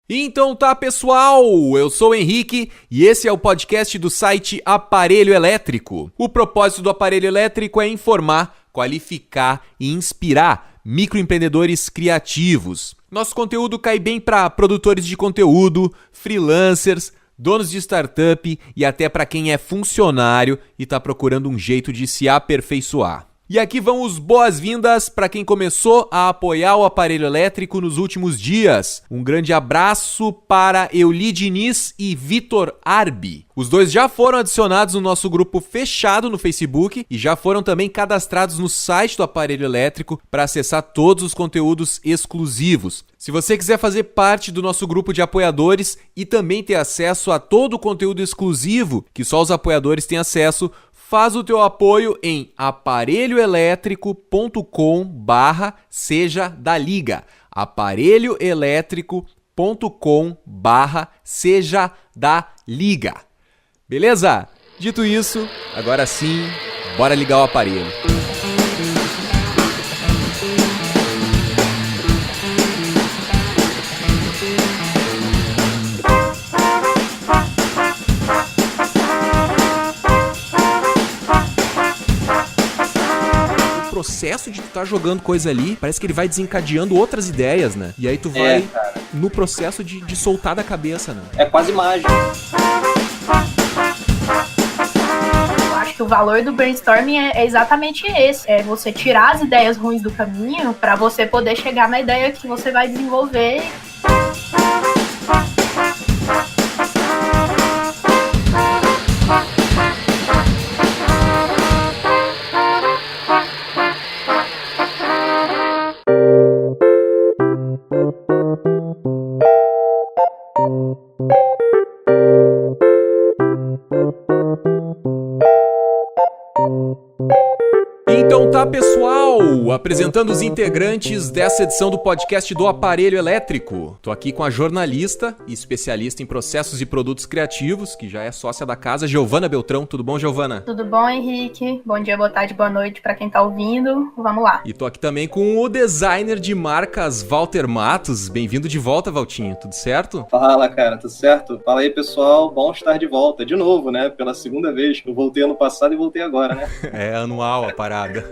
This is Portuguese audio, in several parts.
Então tá, pessoal, eu sou o Henrique e esse é o podcast do site Aparelho Elétrico. O propósito do Aparelho Elétrico é informar, qualificar e inspirar microempreendedores criativos. Nosso conteúdo cai bem para produtores de conteúdo, freelancers, donos de startup e até para quem é funcionário e está procurando um jeito de se aperfeiçoar. E aqui vão os boas-vindas para quem começou a apoiar o Aparelho Elétrico nos últimos dias. Um grande abraço para Euli Diniz e Vitor Arbi. Os dois já foram adicionados no nosso grupo fechado no Facebook e já foram também cadastrados no site do Aparelho Elétrico para acessar todos os conteúdos exclusivos. Se você quiser fazer parte do nosso grupo de apoiadores e também ter acesso a todo o conteúdo exclusivo que só os apoiadores têm acesso, faz o teu apoio em aparelhoelétrico.com/seja da liga. aparelhoelétrico.com/seja da liga. Beleza? Dito isso, agora sim, bora ligar o aparelho. O processo de tu tá jogando coisa ali, parece que ele vai desencadeando outras ideias, né? E aí tu vai no processo de soltar da cabeça, né? É quase mágico. Eu acho que o valor do brainstorming é exatamente esse. É você tirar as ideias ruins do caminho para você poder chegar na ideia que você vai desenvolver. Então tá, pessoal, apresentando os integrantes dessa edição do podcast do Aparelho Elétrico. Tô aqui com a jornalista e especialista em processos e produtos criativos, que já é sócia da casa, Giovana Beltrão. Tudo bom, Giovana? Tudo bom, Henrique? Bom dia, boa tarde, boa noite para quem tá ouvindo. Vamos lá. E tô aqui também com o designer de marcas, Walter Matos. Bem-vindo de volta, Valtinho. Tudo certo? Fala, cara, tudo certo? Fala aí, pessoal. Bom estar de volta. De novo, né? Pela segunda vez. Eu voltei ano passado e voltei agora, né? É anual a parada.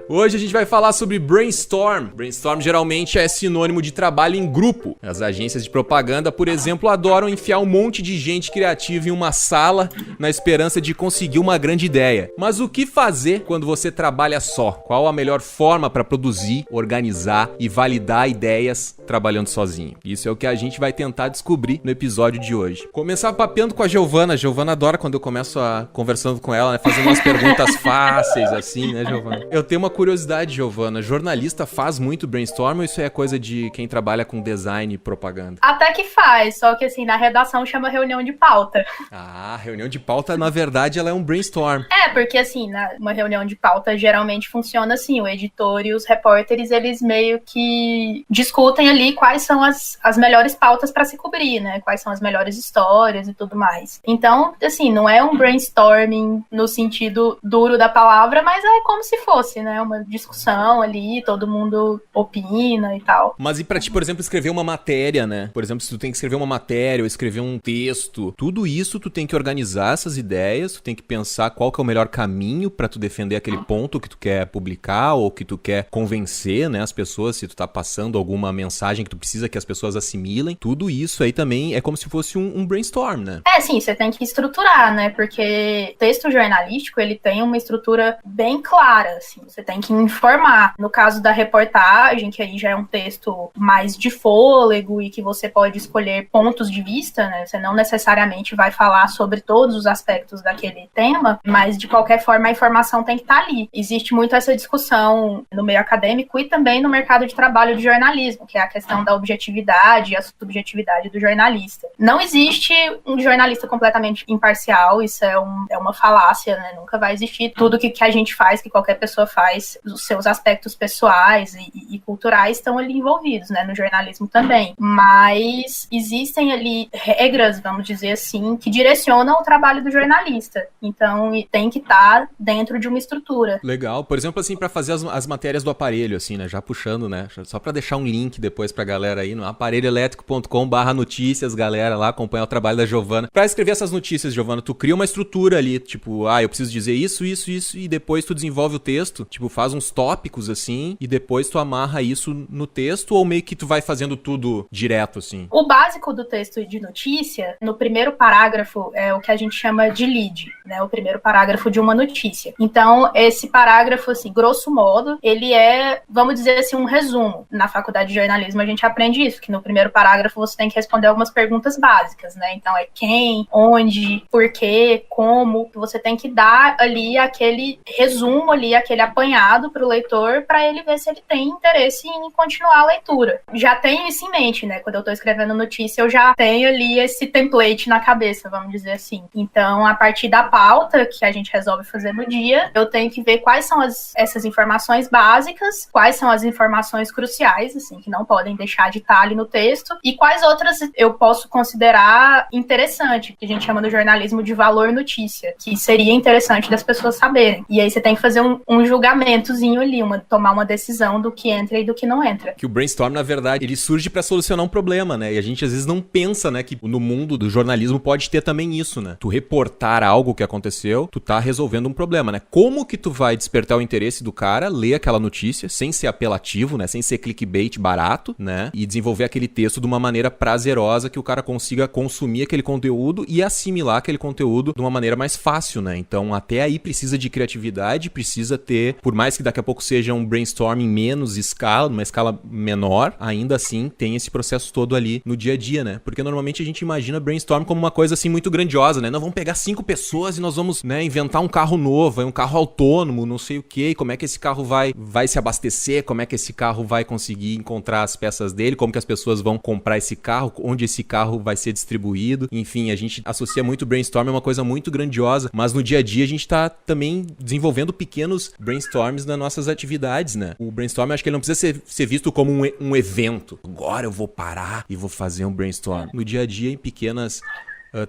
Hoje a gente vai falar sobre brainstorm. Brainstorm geralmente é sinônimo de trabalho em grupo. As agências de propaganda, por exemplo, adoram enfiar um monte de gente criativa em uma sala na esperança de conseguir uma grande ideia. Mas o que fazer quando você trabalha só? Qual a melhor forma para produzir, organizar e validar ideias trabalhando sozinho? Isso é o que a gente vai tentar descobrir no episódio de hoje. Começar papeando com a Giovana. A Giovana adora quando eu começo conversando com ela, né? Fazendo umas perguntas fáceis assim, né, Giovana? Eu tenho uma curiosidade, Giovana. Jornalista faz muito brainstorm ou isso é coisa de quem trabalha com design e propaganda? Até que faz, só que assim, na redação chama reunião de pauta. Ah, reunião de pauta, na verdade, ela é um brainstorm. É, porque assim, uma reunião de pauta geralmente funciona assim, o editor e os repórteres, eles meio que discutem ali quais são as melhores pautas para se cobrir, né? Quais são as melhores histórias e tudo mais. Então, assim, não é um brainstorming no sentido duro da palavra, mas é como se fosse, né? Uma discussão ali, todo mundo opina e tal. Mas e pra ti, por exemplo, escrever uma matéria, né? Por exemplo, se tu tem que escrever uma matéria ou escrever um texto, tudo isso tu tem que organizar essas ideias, tu tem que pensar qual que é o melhor caminho pra tu defender aquele ponto que tu quer publicar ou que tu quer convencer, né, as pessoas, se tu tá passando alguma mensagem que tu precisa que as pessoas assimilem. Tudo isso aí também é como se fosse um brainstorm, né? É, sim, você tem que estruturar, né? Porque texto jornalístico, ele tem uma estrutura bem clara, assim. Você tem que informar. No caso da reportagem, que aí já é um texto mais de fôlego e que você pode escolher pontos de vista, né? Você não necessariamente vai falar sobre todos os aspectos daquele tema, mas de qualquer forma a informação tem que estar ali. Existe muito essa discussão no meio acadêmico e também no mercado de trabalho de jornalismo, que é a questão da objetividade e a subjetividade do jornalista. Não existe um jornalista completamente imparcial, isso é uma falácia, né? Nunca vai existir. Tudo que a gente faz, que qualquer pessoa faz, os seus aspectos pessoais e culturais estão ali envolvidos, né, no jornalismo também. Mas existem ali regras, vamos dizer assim, que direcionam o trabalho do jornalista. Então, tem que estar dentro de uma estrutura. Legal. Por exemplo, assim, para fazer as matérias do aparelho, assim, né, já puxando, né, só para deixar um link depois pra galera aí no aparelhoelétrico.com/notícias, galera lá acompanhar o trabalho da Giovana. Pra escrever essas notícias, Giovana, tu cria uma estrutura ali, tipo, eu preciso dizer isso, e depois tu desenvolve o texto, tipo, faz uns tópicos, assim, e depois tu amarra isso no texto, ou meio que tu vai fazendo tudo direto, assim? O básico do texto de notícia, no primeiro parágrafo, é o que a gente chama de lead, né, o primeiro parágrafo de uma notícia. Então, esse parágrafo, assim, grosso modo, ele é, vamos dizer assim, um resumo. Na faculdade de jornalismo a gente aprende isso, que no primeiro parágrafo você tem que responder algumas perguntas básicas, né? Então, é quem, onde, por quê, como. Você tem que dar ali aquele resumo ali, aquele apanhado para o leitor, para ele ver se ele tem interesse em continuar a leitura. Já tenho isso em mente, né? Quando eu estou escrevendo notícia, eu já tenho ali esse template na cabeça, vamos dizer assim. Então, a partir da pauta que a gente resolve fazer no dia, eu tenho que ver quais são essas informações básicas, quais são as informações cruciais, assim, que não podem deixar de estar ali no texto, e quais outras eu posso considerar interessante, que a gente chama no jornalismo de valor notícia, que seria interessante das pessoas saberem. E aí você tem que fazer um julgamentozinho ali, tomar uma decisão do que entra e do que não entra. Que o brainstorm, na verdade, ele surge pra solucionar um problema, né? E a gente às vezes não pensa, né, que no mundo do jornalismo pode ter também isso, né? Tu reportar algo que aconteceu, tu tá resolvendo um problema, né? Como que tu vai despertar o interesse do cara, ler aquela notícia, sem ser apelativo, né? Sem ser clickbait barato, né? E desenvolver aquele texto de uma maneira prazerosa, que o cara consiga consumir aquele conteúdo e assimilar aquele conteúdo de uma maneira mais fácil, né? Então, até aí precisa de criatividade, precisa ter, por mais que daqui a pouco seja um brainstorming menos escala, numa escala menor, ainda assim tem esse processo todo ali no dia a dia, né? Porque normalmente a gente imagina brainstorm como uma coisa assim muito grandiosa, né? Nós vamos pegar 5 pessoas e nós vamos, né, inventar um carro novo, um carro autônomo, não sei o quê, como é que esse carro vai se abastecer, como é que esse carro vai conseguir encontrar as peças dele, como que as pessoas vão comprar esse carro, onde esse carro vai ser distribuído. Enfim, a gente associa muito brainstorm a uma coisa muito grandiosa, mas no dia a dia a gente tá também desenvolvendo pequenos brainstorms nas nossas atividades, né? O brainstorm, eu acho que ele não precisa ser visto como um evento. Agora eu vou parar e vou fazer um brainstorm. No dia a dia, em pequenas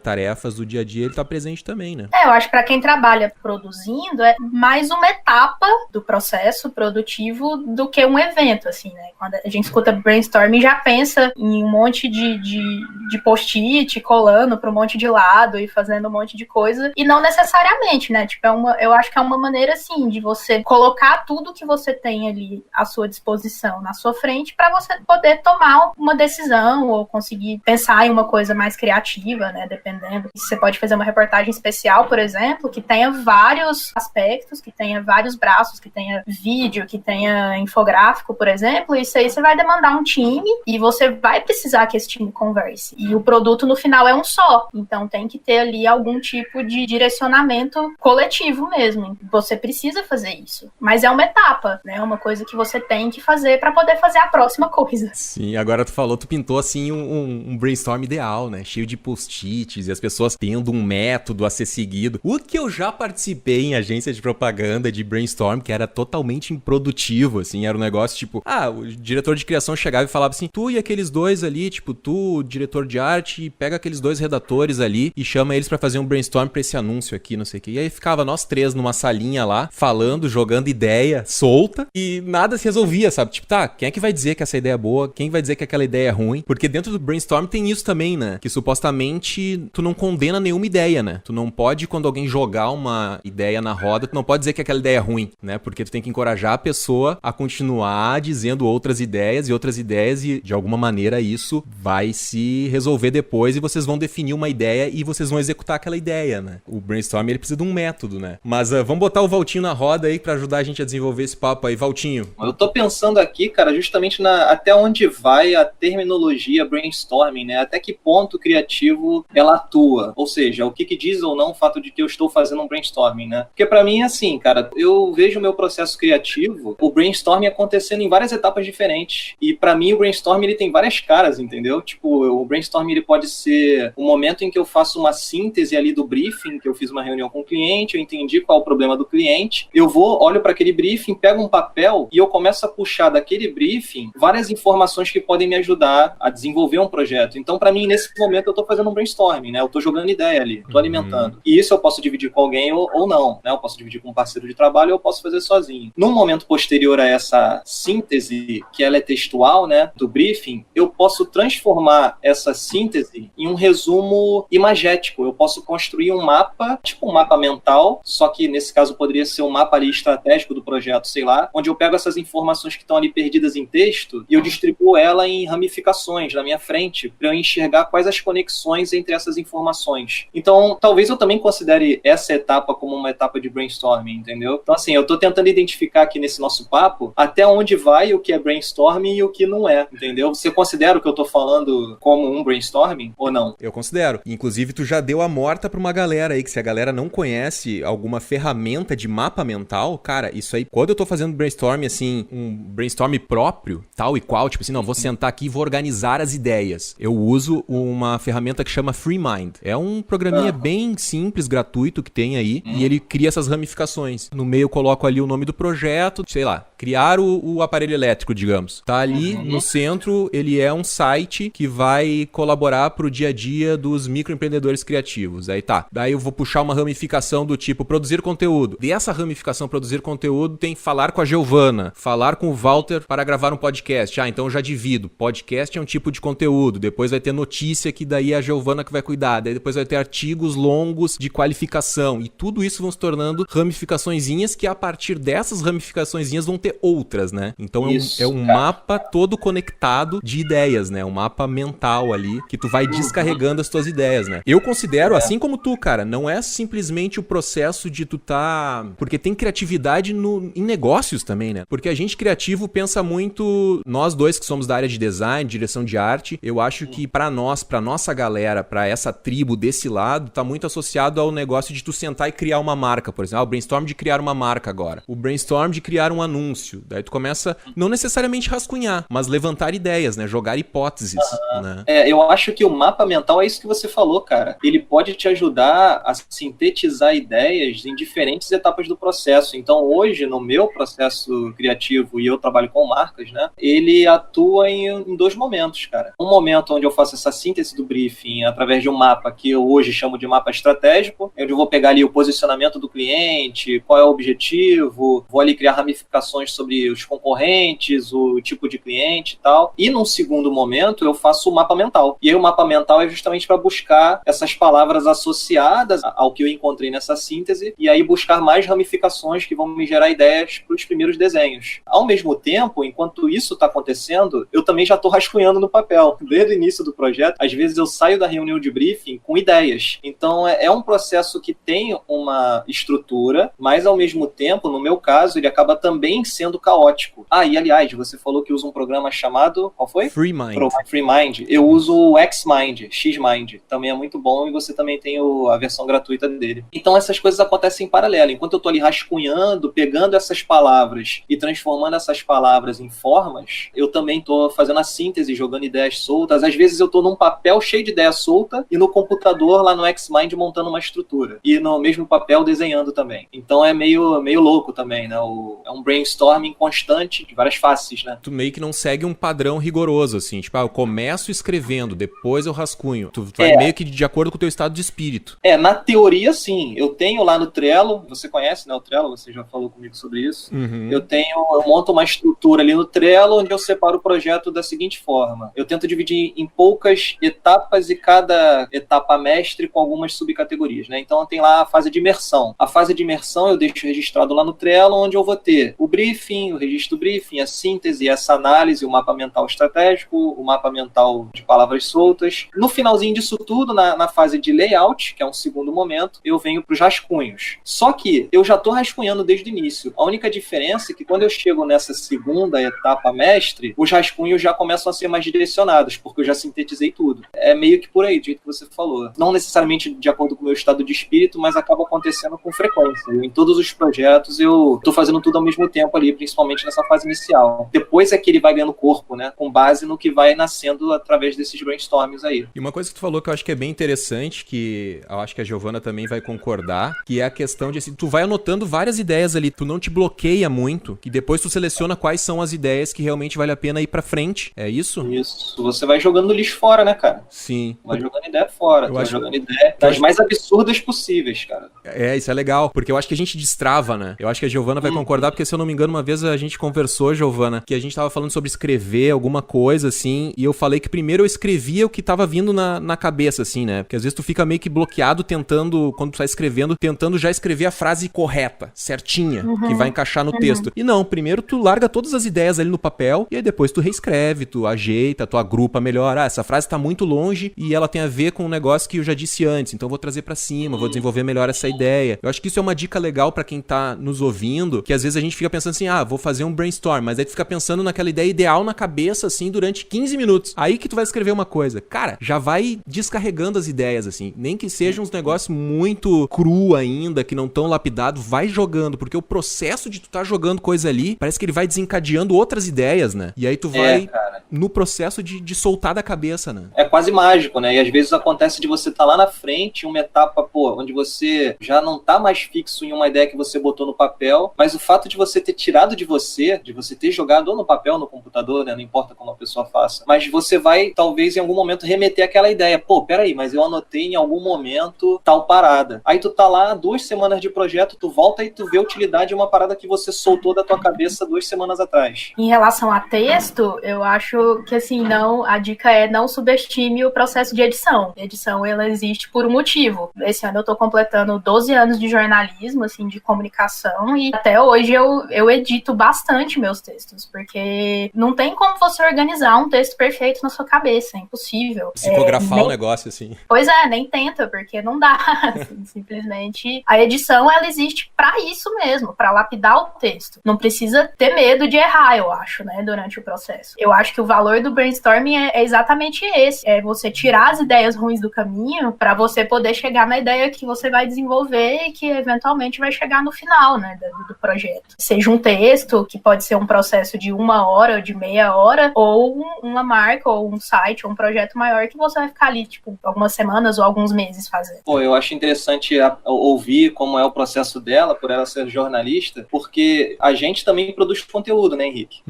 tarefas do dia a dia, ele tá presente também, né? Eu acho que para quem trabalha produzindo, é mais uma etapa do processo produtivo do que um evento, assim, né? Quando a gente escuta brainstorming, já pensa em um monte de post-it colando para um monte de lado e fazendo um monte de coisa, e não necessariamente, né? Tipo, eu acho que é uma maneira, assim, de você colocar tudo que você tem ali à sua disposição, na sua frente, para você poder tomar uma decisão ou conseguir pensar em uma coisa mais criativa, né? Dependendo. Você pode fazer uma reportagem especial, por exemplo, que tenha vários aspectos, que tenha vários braços, que tenha vídeo, que tenha infográfico, por exemplo. Isso aí você vai demandar um time e você vai precisar que esse time converse. E o produto no final é um só. Então tem que ter ali algum tipo de direcionamento coletivo mesmo. Você precisa fazer isso. Mas é uma etapa, né? Uma coisa que você tem que fazer para poder fazer a próxima coisa. Sim, agora tu pintou assim um brainstorm ideal, né? Cheio de post-it e as pessoas tendo um método a ser seguido. O que eu já participei em agência de propaganda de brainstorm, que era totalmente improdutivo, assim, era um negócio tipo, o diretor de criação chegava e falava assim, tu e aqueles dois ali, tipo, tu, diretor de arte, pega aqueles 2 redatores ali e chama eles pra fazer um brainstorm pra esse anúncio aqui, não sei o que. E aí ficava nós 3 numa salinha lá, falando, jogando ideia solta e nada se resolvia, sabe? Tipo, quem é que vai dizer que essa ideia é boa? Quem vai dizer que aquela ideia é ruim? Porque dentro do brainstorm tem isso também, né? Que supostamente tu não condena nenhuma ideia, né? Tu não pode, quando alguém jogar uma ideia na roda, tu não pode dizer que aquela ideia é ruim, né? Porque tu tem que encorajar a pessoa a continuar dizendo outras ideias e de alguma maneira isso vai se resolver depois e vocês vão definir uma ideia e vocês vão executar aquela ideia, né? O brainstorm, ele precisa de um método, né? Mas vamos botar o Valtinho na roda aí pra ajudar a gente a desenvolver esse papo aí. Valtinho. Eu tô pensando aqui, cara, justamente até onde vai a terminologia brainstorming, né? Até que ponto criativo ela atua, ou seja, o que diz ou não o fato de que eu estou fazendo um brainstorming, né? Porque pra mim é assim, cara, eu vejo o meu processo criativo, o brainstorming acontecendo em várias etapas diferentes, e pra mim o brainstorming ele tem várias caras, entendeu? Tipo, o brainstorming brainstorming ele pode ser o momento em que eu faço uma síntese ali do briefing, que eu fiz uma reunião com o cliente, eu entendi qual é o problema do cliente, eu olho para aquele briefing, pego um papel e eu começo a puxar daquele briefing várias informações que podem me ajudar a desenvolver um projeto. Então, para mim, nesse momento, eu estou fazendo um brainstorming, né? Eu estou jogando ideia ali, estou alimentando. E isso eu posso dividir com alguém ou não, né? Eu posso dividir com um parceiro de trabalho ou eu posso fazer sozinho. Num momento posterior a essa síntese, que ela é textual, né, do briefing, eu posso transformar essa síntese em um resumo imagético. Eu posso construir um mapa, tipo um mapa mental, só que nesse caso poderia ser um mapa ali estratégico do projeto, sei lá, onde eu pego essas informações que estão ali perdidas em texto e eu distribuo ela em ramificações na minha frente para eu enxergar quais as conexões entre essas informações. Então, talvez eu também considere essa etapa como uma etapa de brainstorming, entendeu? Então, assim, eu estou tentando identificar aqui nesse nosso papo até onde vai o que é brainstorming e o que não é, entendeu? Você considera o que eu estou falando como um brainstorming ou não? Eu considero. Inclusive, tu já deu a morta pra uma galera aí, que se a galera não conhece alguma ferramenta de mapa mental, cara, isso aí, quando eu tô fazendo brainstorming, assim, um brainstorming próprio, tal e qual, tipo assim, não, vou sentar aqui e vou organizar as ideias. Eu uso uma ferramenta que chama FreeMind. É um programinha bem simples, gratuito que tem aí, e ele cria essas ramificações. No meio eu coloco ali o nome do projeto, sei lá, criar o aparelho elétrico, digamos. Tá ali no centro, ele é um site que vai colaborar pro dia a dia dos microempreendedores criativos. Aí tá. Daí eu vou puxar uma ramificação do tipo produzir conteúdo. Dessa ramificação produzir conteúdo tem falar com a Giovana, falar com o Walter para gravar um podcast. Ah, então eu já divido. Podcast é um tipo de conteúdo. Depois vai ter notícia que daí é a Giovana que vai cuidar. Daí depois vai ter artigos longos de qualificação. E tudo isso vão se tornando ramificaçõezinhas que a partir dessas ramificaçõezinhas vão ter outras, né? Então é um mapa todo conectado de ideias, né? Um mapa mental ali que tu vai descarregando as tuas ideias, né? Eu considero, assim como tu, cara, não é simplesmente o processo de tu tá... Porque tem criatividade em negócios também, né? Porque a gente criativo pensa muito... Nós dois que somos da área de design, direção de arte, eu acho que pra nós, pra nossa galera, pra essa tribo desse lado, tá muito associado ao negócio de tu sentar e criar uma marca, por exemplo. O brainstorm de criar uma marca agora. O brainstorm de criar um anúncio. Daí tu começa, não necessariamente rascunhar, mas levantar ideias, né? Jogar hipóteses, né? Eu acho que o mapa mental é isso que você falou, cara. Ele pode te ajudar a sintetizar ideias em diferentes etapas do processo. Então, hoje, no meu processo criativo, e eu trabalho com marcas, né? Ele atua em dois momentos, cara. Um momento onde eu faço essa síntese do briefing através de um mapa que eu hoje chamo de mapa estratégico, onde eu vou pegar ali o posicionamento do cliente, qual é o objetivo, vou ali criar ramificações sobre os concorrentes, o tipo de cliente e tal. E num segundo momento, eu faço o mapa mental. E aí o mapa mental é justamente para buscar essas palavras associadas ao que eu encontrei nessa síntese e aí buscar mais ramificações que vão me gerar ideias para os primeiros desenhos. Ao mesmo tempo, enquanto isso está acontecendo, eu também já estou rascunhando no papel. Desde o início do projeto, às vezes eu saio da reunião de briefing com ideias. Então é um processo que tem uma estrutura, mas ao mesmo tempo, no meu caso, ele acaba também sendo caótico. E aliás, você falou que usa um programa chamado... Qual foi? FreeMind. FreeMind. Eu uso o Xmind, Xmind. Também é muito bom e você também tem a versão gratuita dele. Então essas coisas acontecem em paralelo. Enquanto eu tô ali rascunhando, pegando essas palavras e transformando essas palavras em formas, eu também tô fazendo a síntese, jogando ideias soltas. Às vezes eu tô num papel cheio de ideia solta e no computador lá no Xmind montando uma estrutura. E no mesmo papel desenhando também. Então é meio louco também, né? É um brainstorming constante de várias faces, né? Tu meio que não segue um padrão rigoroso, assim. Tipo, eu começo escrevendo, depois eu rascunho. Tu vai meio que de acordo com o teu estado de espírito. Na teoria, sim. Eu tenho lá no Trello, você conhece, né, o Trello? Você já falou comigo sobre isso. Eu monto uma estrutura ali no Trello, onde eu separo o projeto da seguinte forma. Eu tento dividir em poucas etapas e cada etapa mestre com algumas subcategorias, né? Então tem lá a fase de imersão. A fase de imersão eu deixo registrado lá no Trello, onde eu vou ter o briefing, o registro do briefing, a síntese, essa análise, o mapa mental estratégico, o mapa mental de palavras soltas. No finalzinho disso tudo, na fase de layout, que é um segundo momento, eu venho para os rascunhos. Só que eu já estou rascunhando desde o início. A única diferença é que quando eu chego nessa segunda etapa mestre, os rascunhos já começam a ser mais direcionados, porque eu já sintetizei tudo. É meio que por aí, do jeito que você falou. Não necessariamente de acordo com o meu estado de espírito, mas acaba acontecendo com frequência. Em todos os projetos eu estou fazendo tudo ao mesmo tempo ali, principalmente nessa fase inicial. Depois é que ele vai ganhando corpo, né? Com base no que vai nascendo através desses desses brainstorms aí. E uma coisa que tu falou que eu acho que é bem interessante, que eu acho que a Giovana também vai concordar, que é a questão de assim, tu vai anotando várias ideias ali, tu não te bloqueia muito, que depois tu seleciona quais são as ideias que realmente vale a pena ir pra frente. É isso? Isso. Você vai jogando lixo fora, né, cara? Sim. Vai jogando ideia fora. Tu vai jogando ideia das mais absurdas possíveis, cara. Isso é legal, porque eu acho que a gente destrava, né? Eu acho que a Giovana vai concordar, porque se eu não me engano, uma vez a gente conversou, Giovana, que a gente tava falando sobre escrever alguma coisa, assim, e eu falei que primeiro eu escrevia o que tava vindo na cabeça, assim, né? Porque às vezes tu fica meio que bloqueado tentando, quando tu tá escrevendo, tentando já escrever a frase correta, certinha, que vai encaixar no texto. E não, primeiro tu larga todas as ideias ali no papel, e aí depois tu reescreve, tu ajeita, tu agrupa melhor. Ah, essa frase tá muito longe e ela tem a ver com um negócio que eu já disse antes, então eu vou trazer pra cima, vou desenvolver melhor essa ideia. Eu acho que isso é uma dica legal pra quem tá nos ouvindo, que às vezes a gente fica pensando assim, vou fazer um brainstorm, mas aí tu fica pensando naquela ideia ideal na cabeça, assim, durante 15 minutos. Aí que tu vai escrever uma coisa. Cara, já vai descarregando as ideias, assim. Nem que sejam uns negócios muito cru ainda, que não tão lapidado, vai jogando, porque o processo de tu tá jogando coisa ali, parece que ele vai desencadeando outras ideias, né? E aí tu vai no processo de soltar da cabeça, né? É quase mágico, né? E às vezes acontece de você estar lá na frente, uma etapa, onde você já não tá mais fixo em uma ideia que você botou no papel, mas o fato de você ter tirado de você ter jogado ou no papel ou no computador, né? Não importa como a pessoa faça, mas você vai, talvez, em algum momento remeter aquela ideia. Peraí, mas eu anotei em algum momento tal parada. Aí tu tá lá, 2 semanas de projeto, tu volta e tu vê a utilidade de uma parada que você soltou da tua cabeça 2 semanas atrás. Em relação a texto, eu acho que, assim, a dica é não subestime o processo de edição. A edição, ela existe por um motivo. Esse ano eu tô completando 12 anos de jornalismo, assim, de comunicação, e até hoje eu edito bastante meus textos, porque não tem como você organizar um texto perfeito na sua cabeça, é impossível. Psicografar o negócio, assim. Pois é, nem tenta, porque não dá. Assim, simplesmente, a edição, ela existe pra isso mesmo, pra lapidar o texto. Não precisa ter medo de errar, eu acho, né, durante o processo. Eu acho que o valor do brainstorming é exatamente esse, é você tirar as ideias ruins do caminho pra você poder chegar na ideia que você vai desenvolver e que eventualmente vai chegar no final, né, do projeto. Seja um texto, que pode ser um processo de 1 hora, ou de meia hora, ou uma marca, ou um site, ou um projeto maior que você vai ficar ali, tipo, algumas semanas ou alguns meses fazendo. Eu acho interessante ouvir como é o processo dela, por ela ser jornalista, porque a gente também produz conteúdo, né, Henrique?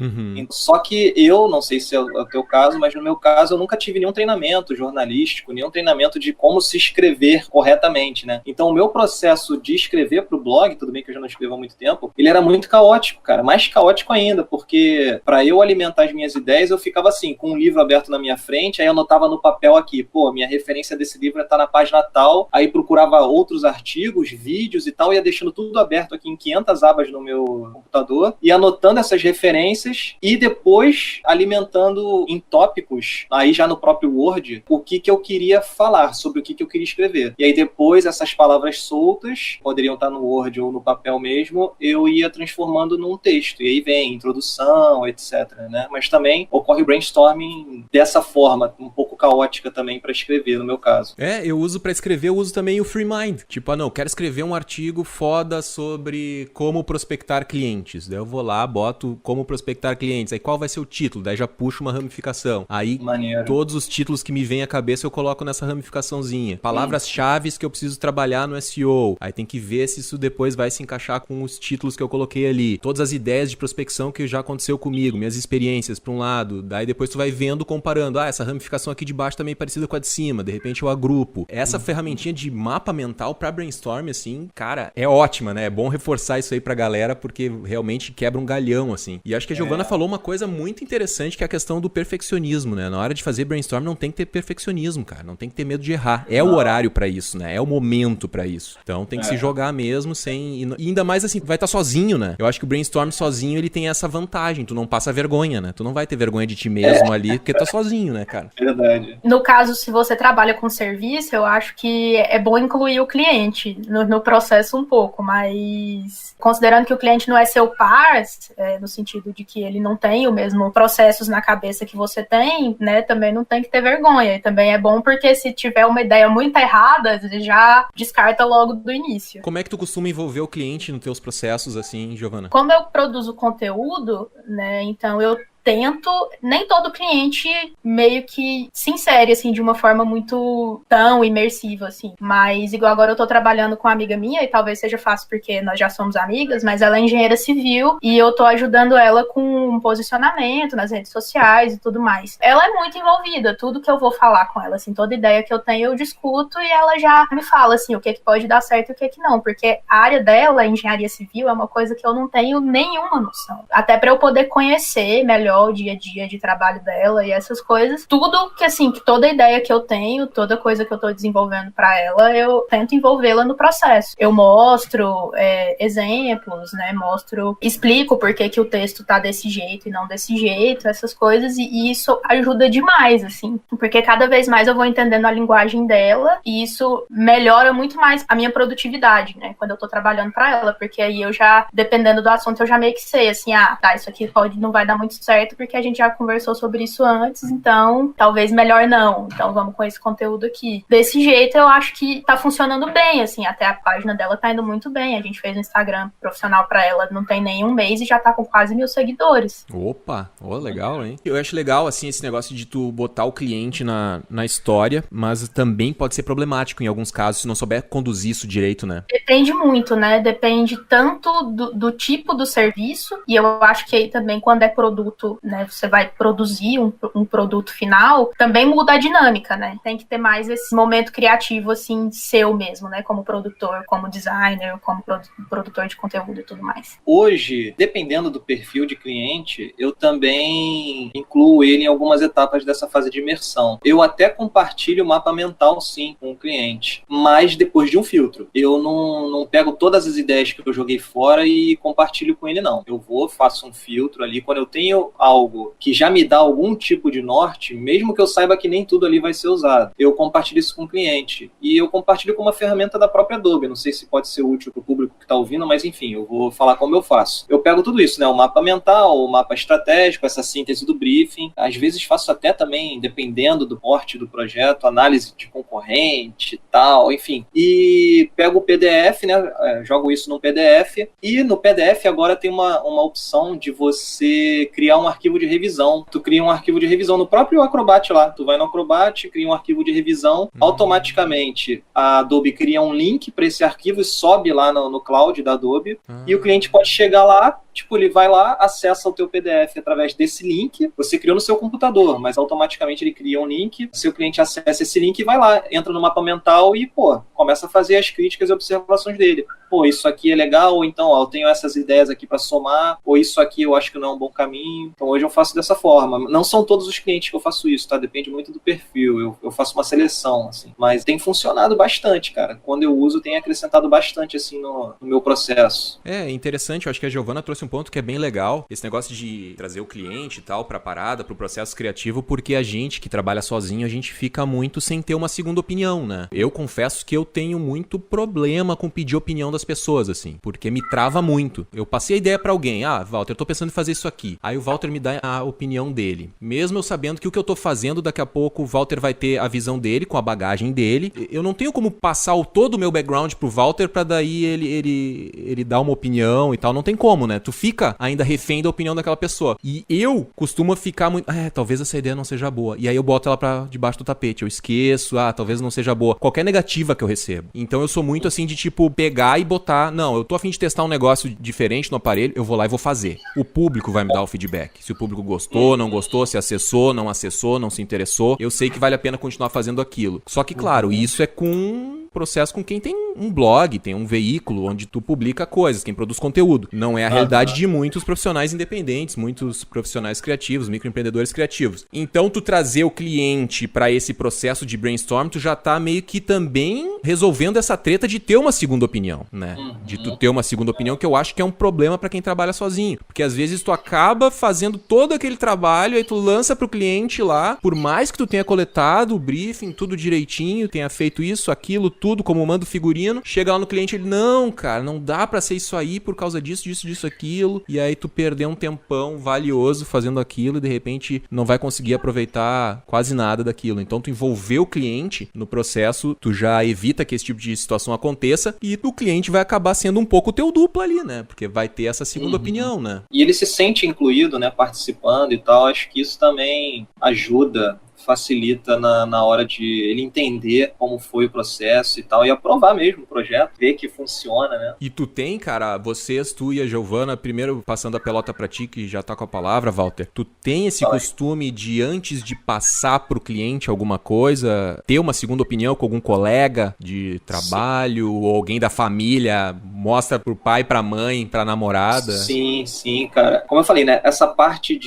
Só que eu, não sei se é o teu caso, mas no meu caso eu nunca tive nenhum treinamento jornalístico, nenhum treinamento de como se escrever corretamente, né? Então o meu processo de escrever pro blog, tudo bem que eu já não escrevo há muito tempo, ele era muito caótico, cara, mais caótico ainda, porque para eu alimentar as minhas ideias, eu ficava assim, com um livro aberto na minha frente, aí eu anotava no papel aqui, minha referência desse livro tá na página tal, aí procurava outros artigos, vídeos e tal, ia deixando tudo aberto aqui em 500 abas no meu computador, e anotando essas referências, e depois alimentando em tópicos, aí já no próprio Word, o que eu queria falar, sobre o que eu queria escrever. E aí depois, essas palavras soltas, poderiam estar no Word ou no papel mesmo, eu ia transformando num texto, e aí vem introdução, etc, né? Mas também ocorre o brainstorming dessa forma, um pouco caótica também para escrever, no meu caso. Eu uso pra escrever, eu uso também o Free Mind. Tipo, quero escrever um artigo foda sobre como prospectar clientes. Daí eu vou lá, boto como prospectar clientes. Aí qual vai ser o título? Daí já puxo uma ramificação. Aí todos os títulos que me vêm à cabeça eu coloco nessa ramificaçãozinha. Palavras-chave que eu preciso trabalhar no SEO. Aí tem que ver se isso depois vai se encaixar com os títulos que eu coloquei ali. Todas as ideias de prospecção que já aconteceu comigo, minhas experiências pra um lado. Daí depois tu vai vendo, comparando. Essa ramificação aqui de baixo também é parecida com a de cima. De repente eu agrupo. Essa ferramentinha de mapa mental pra brainstorm, assim, cara, é ótima, né? É bom reforçar isso aí pra galera, porque realmente quebra um galhão, assim. E acho que a Giovana falou uma coisa muito interessante, que é a questão do perfeccionismo, né? Na hora de fazer brainstorm não tem que ter perfeccionismo, cara. Não tem que ter medo de errar. É o horário pra isso, né? É o momento pra isso. Então tem que se jogar mesmo sem... E ainda mais assim, vai estar sozinho, né? Eu acho que o brainstorm sozinho, ele tem essa vantagem. Tu não passa vergonha, né? Tu não vai ter vergonha de ti mesmo ali, porque tá sozinho, né, cara? Verdade. No caso, se você trabalha com serviço, eu acho que é bom incluir o cliente no processo um pouco, mas considerando que o cliente não é seu par, no sentido de que ele não tem o mesmo processos na cabeça que você tem, né, também não tem que ter vergonha. E também é bom porque se tiver uma ideia muito errada, você já descarta logo do início. Como é que tu costuma envolver o cliente nos teus processos, assim, Giovana? Como eu produzo conteúdo, né, então eu tento, nem todo cliente meio que se insere, assim, de uma forma muito tão imersiva, assim. Mas, igual agora eu tô trabalhando com uma amiga minha, e talvez seja fácil porque nós já somos amigas, mas ela é engenheira civil, e eu tô ajudando ela com um posicionamento nas redes sociais e tudo mais. Ela é muito envolvida, tudo que eu vou falar com ela, assim, toda ideia que eu tenho eu discuto, e ela já me fala, assim, o que pode dar certo e o que não, porque a área dela, a engenharia civil, é uma coisa que eu não tenho nenhuma noção. Até pra eu poder conhecer melhor o dia a dia de trabalho dela e essas coisas, tudo que, assim, que toda ideia que eu tenho, toda coisa que eu tô desenvolvendo pra ela, eu tento envolvê-la no processo. Eu mostro exemplos, né, explico por que o texto tá desse jeito e não desse jeito, essas coisas, e isso ajuda demais, assim, porque cada vez mais eu vou entendendo a linguagem dela, e isso melhora muito mais a minha produtividade, né, quando eu tô trabalhando pra ela, porque aí eu já, dependendo do assunto, eu já meio que sei, assim, isso aqui não vai dar muito certo, porque a gente já conversou sobre isso antes, então, talvez melhor não, então vamos com esse conteúdo aqui. Desse jeito, eu acho que tá funcionando bem, assim, até a página dela tá indo muito bem, a gente fez um Instagram profissional pra ela, não tem nem um mês e já tá com quase 1.000 seguidores. Opa, legal, hein? Eu acho legal, assim, esse negócio de tu botar o cliente na história, mas também pode ser problemático em alguns casos, se não souber conduzir isso direito, né? Depende muito, né? Depende tanto do tipo do serviço, e eu acho que aí também, quando é produto, né, você vai produzir um produto final, também muda a dinâmica, né? Tem que ter mais esse momento criativo, assim, seu mesmo, né? Como produtor, como designer, como produtor de conteúdo e tudo mais. Hoje, dependendo do perfil de cliente, eu também incluo ele em algumas etapas dessa fase de imersão. Eu até compartilho o mapa mental, sim, com o cliente, mas depois de um filtro. Eu não pego todas as ideias que eu joguei fora e compartilho com ele, não. Eu faço um filtro ali. Quando eu tenho algo que já me dá algum tipo de norte, mesmo que eu saiba que nem tudo ali vai ser usado, eu compartilho isso com o cliente. E eu compartilho com uma ferramenta da própria Adobe. Não sei se pode ser útil para o público que está ouvindo, mas enfim, eu vou falar como eu faço. Eu pego tudo isso, né? O mapa mental, o mapa estratégico, essa síntese do briefing. Às vezes faço até também, dependendo do porte do projeto, análise de concorrente e tal, enfim. E pego o PDF, né? Jogo isso no PDF. E no PDF agora tem uma opção de você criar um arquivo de revisão. Tu cria um arquivo de revisão no próprio Acrobat lá. Tu vai no Acrobat, cria um arquivo de revisão. Automaticamente a Adobe cria um link para esse arquivo e sobe lá no cloud da Adobe. E o cliente pode chegar lá, tipo, ele vai lá, acessa o teu PDF através desse link. Você criou no seu computador, mas automaticamente ele cria um link. Seu cliente acessa esse link e vai lá, entra no mapa mental e, começa a fazer as críticas e observações dele. Isso aqui é legal, ou então, eu tenho essas ideias aqui para somar, ou isso aqui eu acho que não é um bom caminho. Então, hoje eu faço dessa forma. Não são todos os clientes que eu faço isso, tá? Depende muito do perfil. Eu faço uma seleção, assim. Mas tem funcionado bastante, cara. Quando eu uso, tem acrescentado bastante, assim, no meu processo. É interessante. Eu acho que a Giovana trouxe um ponto que é bem legal. Esse negócio de trazer o cliente e tal pra parada, pro processo criativo, porque a gente que trabalha sozinho, a gente fica muito sem ter uma segunda opinião, né? Eu confesso que eu tenho muito problema com pedir opinião das pessoas, assim, porque me trava muito. Eu passei a ideia pra alguém, Walter, eu tô pensando em fazer isso aqui. Aí o Walter me dá a opinião dele. Mesmo eu sabendo que o que eu tô fazendo, daqui a pouco o Walter vai ter a visão dele, com a bagagem dele. Eu não tenho como passar todo o meu background pro Walter pra daí ele dar uma opinião e tal. Não tem como, né? Tu fica ainda refém da opinião daquela pessoa. E eu costumo ficar muito... talvez essa ideia não seja boa. E aí eu boto ela pra debaixo do tapete. Eu esqueço, talvez não seja boa. Qualquer negativa que eu recebo. Então eu sou muito assim de tipo, pegar e botar... Não, eu tô a fim de testar um negócio diferente no aparelho, eu vou lá e vou fazer. O público vai me dar o feedback. Se o público gostou, não gostou, se acessou, não se interessou, eu sei que vale a pena continuar fazendo aquilo. Só que, claro, isso é com processo com quem tem um blog, tem um veículo onde tu publica coisas, quem produz conteúdo. Não é a realidade de muitos profissionais independentes, muitos profissionais criativos, microempreendedores criativos. Então, tu trazer o cliente para esse processo de brainstorm, tu já tá meio que também resolvendo essa treta de ter uma segunda opinião, né? De tu ter uma segunda opinião, que eu acho que é um problema para quem trabalha sozinho. Porque às vezes tu acaba fazendo todo aquele trabalho, aí tu lança pro cliente lá, por mais que tu tenha coletado o briefing, tudo direitinho, tenha feito isso, aquilo, tudo, como manda o figurino, figurino, chega lá no cliente, ele, não, cara, não dá pra ser isso aí por causa disso, aquilo, e aí tu perdeu um tempão valioso fazendo aquilo e de repente não vai conseguir aproveitar quase nada daquilo. Então tu envolver o cliente no processo, tu já evita que esse tipo de situação aconteça e o cliente vai acabar sendo um pouco o teu duplo ali, né? Porque vai ter essa segunda opinião, né? E ele se sente incluído, né, participando e tal. Acho que isso também ajuda, facilita na hora de ele entender como foi o processo e tal, e aprovar mesmo o projeto, ver que funciona, né? E tu tem, cara, tu e a Giovana, primeiro passando a pelota pra ti, que já tá com a palavra, Walter, tu tem esse costume de, antes de passar pro cliente alguma coisa, ter uma segunda opinião com algum colega de trabalho, ou alguém da família, mostra pro pai, pra mãe, pra namorada? Sim, cara. Como eu falei, né, essa parte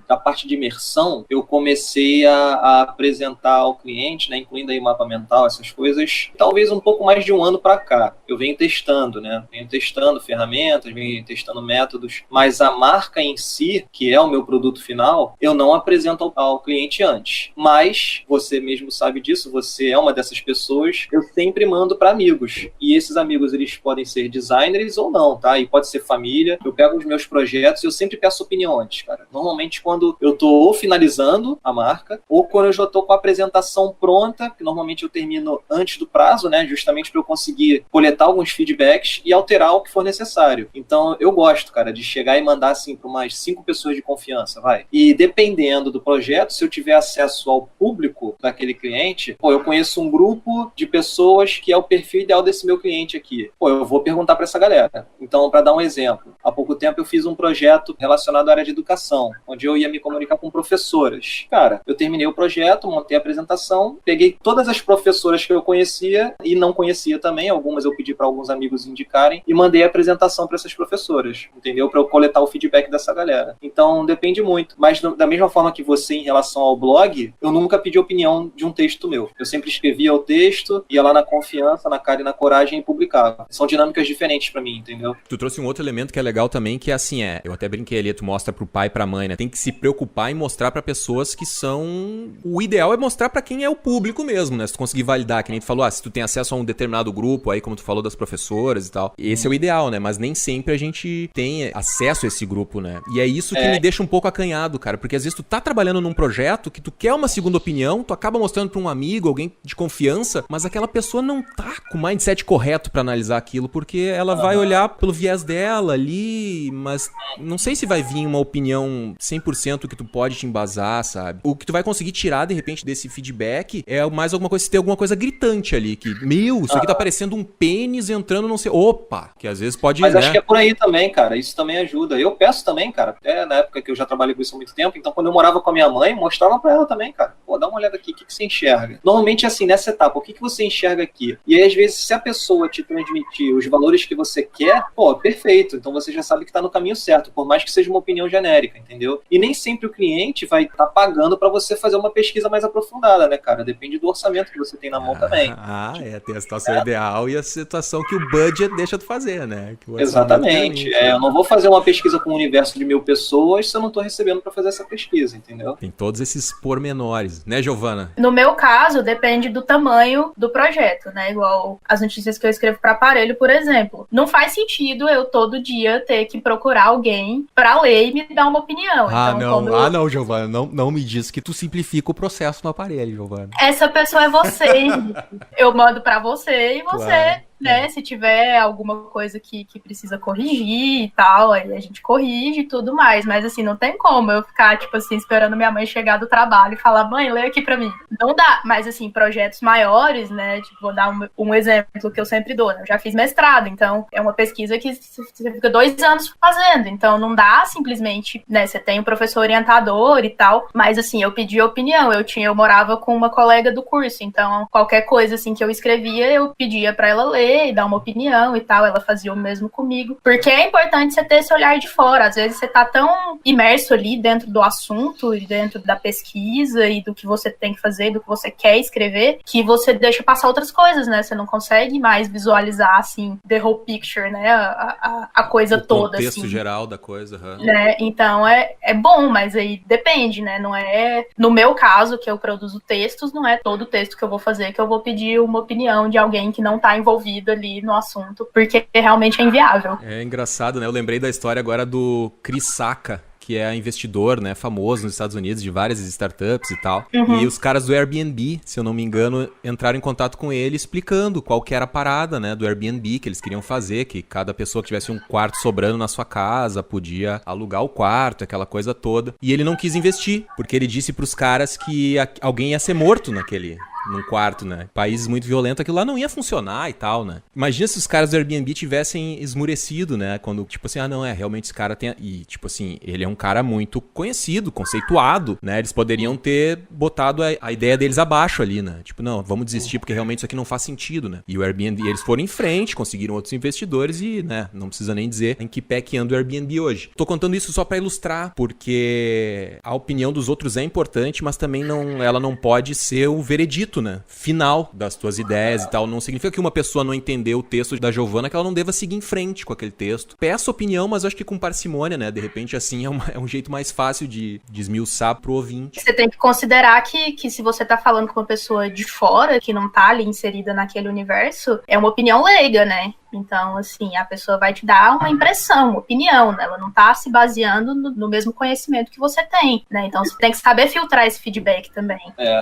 da parte de imersão, eu comecei a apresentar ao cliente, né, incluindo aí mapa mental, essas coisas, talvez um pouco mais de um ano para cá. Eu venho testando, né? Venho testando ferramentas, venho testando métodos, mas a marca em si, que é o meu produto final, eu não apresento ao cliente antes. Mas, você mesmo sabe disso, você é uma dessas pessoas, eu sempre mando para amigos. E esses amigos, eles podem ser designers ou não, tá? E pode ser família. Eu pego os meus projetos e eu sempre peço opinião antes, cara. Normalmente, quando eu tô ou finalizando a marca, ou quando eu já estou com a apresentação pronta, que normalmente eu termino antes do prazo, né, justamente para eu conseguir coletar alguns feedbacks e alterar o que for necessário. Então, eu gosto, cara, de chegar e mandar, assim, para umas 5 pessoas de confiança, vai. E dependendo do projeto, se eu tiver acesso ao público daquele cliente, eu conheço um grupo de pessoas que é o perfil ideal desse meu cliente aqui. Eu vou perguntar para essa galera. Então, para dar um exemplo, há pouco tempo eu fiz um projeto relacionado à área de educação, onde eu ia me comunicar com professoras. Cara, eu terminei o projeto, montei a apresentação, peguei todas as professoras que eu conhecia e não conhecia também, algumas eu pedi para alguns amigos indicarem, e mandei a apresentação para essas professoras, entendeu? Para eu coletar o feedback dessa galera. Então, depende muito. Mas da mesma forma que você, em relação ao blog, eu nunca pedi opinião de um texto meu. Eu sempre escrevia o texto, ia lá na confiança, na cara e na coragem e publicava. São dinâmicas diferentes para mim, entendeu? Tu trouxe um outro elemento que é legal também, que é assim, eu até brinquei ali, tu mostra pro pai e pra mãe, né? Tem que se preocupar em mostrar pra pessoas que são... O ideal é mostrar pra quem é o público mesmo, né? Se tu conseguir validar, que nem tu falou, se tu tem acesso a um determinado grupo, aí como tu falou das professoras e tal, esse é o ideal, né? Mas nem sempre a gente tem acesso a esse grupo, né? E é isso que me deixa um pouco acanhado, cara, porque às vezes tu tá trabalhando num projeto que tu quer uma segunda opinião, tu acaba mostrando pra um amigo, alguém de confiança, mas aquela pessoa não tá com o mindset correto pra analisar aquilo, porque ela vai olhar pelo viés dela ali, mas não sei se vai vir uma opinião 100% que tu pode te embasar, sabe? O que tu vai conseguir tirar, de repente, desse feedback é mais alguma coisa, se tem alguma coisa gritante ali, que, isso aqui tá parecendo um pênis entrando, não sei, que às vezes pode, mas né? Acho que é por aí também, cara, isso também ajuda. Eu peço também, cara, até na época que eu já trabalhei com isso há muito tempo, então quando eu morava com a minha mãe, mostrava pra ela também, cara, dá uma olhada aqui, o que você enxerga? Normalmente, assim, nessa etapa, o que você enxerga aqui? E aí, às vezes, se a pessoa te transmitir os valores que você quer, perfeito, então você já sabe que tá no caminho certo, por mais que seja uma opinião genérica, entendeu? E nem sempre o cliente vai estar pagando pra você fazer uma pesquisa mais aprofundada, né, cara? Depende do orçamento que você tem na mão também. Tem a situação ideal e a situação que o budget deixa de fazer, né? Exatamente. Eu não vou fazer uma pesquisa com um universo de 1000 pessoas se eu não tô recebendo pra fazer essa pesquisa, entendeu? Tem todos esses pormenores, né, Giovana? No meu caso, depende do tamanho do projeto, né? Igual as notícias que eu escrevo para aparelho, por exemplo. Não faz sentido eu todo dia ter que procurar alguém pra ler e me dar uma opinião. Não, Giovana, não me diz que tu simplifica o processo no aparelho, Giovana. Essa pessoa é você. Eu mando pra você e você... Claro. Né, se tiver alguma coisa que precisa corrigir e tal, aí a gente corrige e tudo mais, mas assim, não tem como eu ficar, tipo assim, esperando minha mãe chegar do trabalho e falar, mãe, lê aqui pra mim. Não dá, mas assim, projetos maiores, né, tipo, vou dar um exemplo que eu sempre dou, né, eu já fiz mestrado, então é uma pesquisa que você fica 2 anos fazendo, então não dá simplesmente, né, você tem um professor orientador e tal, mas assim, eu pedi opinião, eu morava com uma colega do curso, então qualquer coisa assim que eu escrevia, eu pedia pra ela ler e dar uma opinião e tal, ela fazia o mesmo comigo, porque é importante você ter esse olhar de fora, às vezes você tá tão imerso ali dentro do assunto e dentro da pesquisa e do que você tem que fazer, do que você quer escrever, que você deixa passar outras coisas, né, você não consegue mais visualizar, assim, the whole picture, né, a coisa toda, assim. O contexto geral da coisa. Né? Então é bom, mas aí depende, né, não é, no meu caso, que eu produzo textos, não é todo texto que eu vou fazer que eu vou pedir uma opinião de alguém que não tá envolvido envolvido ali no assunto, porque realmente é inviável. É engraçado, né? Eu lembrei da história agora do Chris Sacca, que é investidor, né, famoso nos Estados Unidos, de várias startups e tal. E os caras do Airbnb, se eu não me engano, entraram em contato com ele explicando qual que era a parada, né, do Airbnb que eles queriam fazer, que cada pessoa que tivesse um quarto sobrando na sua casa podia alugar o quarto, aquela coisa toda. E ele não quis investir, porque ele disse pros caras que alguém ia ser morto num quarto, né? Países muito violentos, aquilo lá não ia funcionar e tal, né? Imagina se os caras do Airbnb tivessem esmurecido, né? Quando, tipo assim, realmente esse cara tem... E, tipo assim, ele é um cara muito conhecido, conceituado, né? Eles poderiam ter botado a ideia deles abaixo ali, né? Tipo, não, vamos desistir porque realmente isso aqui não faz sentido, né? E o Airbnb, eles foram em frente, conseguiram outros investidores e, né? Não precisa nem dizer em que pé que anda o Airbnb hoje. Tô contando isso só pra ilustrar, porque a opinião dos outros é importante, mas também ela não pode ser o veredito, né, final das tuas ideias e tal. Não significa que uma pessoa não entendeu o texto da Giovana que ela não deva seguir em frente com aquele texto. Peço opinião, mas acho que com parcimônia, né? De repente, assim, é um jeito mais fácil de esmiuçar pro ouvinte. Você tem que considerar que se você tá falando com uma pessoa de fora, que não tá ali inserida naquele universo, é uma opinião leiga, né? Então, assim, a pessoa vai te dar uma impressão, uma opinião, né? Ela não tá se baseando no mesmo conhecimento que você tem, né? Então, você tem que saber filtrar esse feedback também.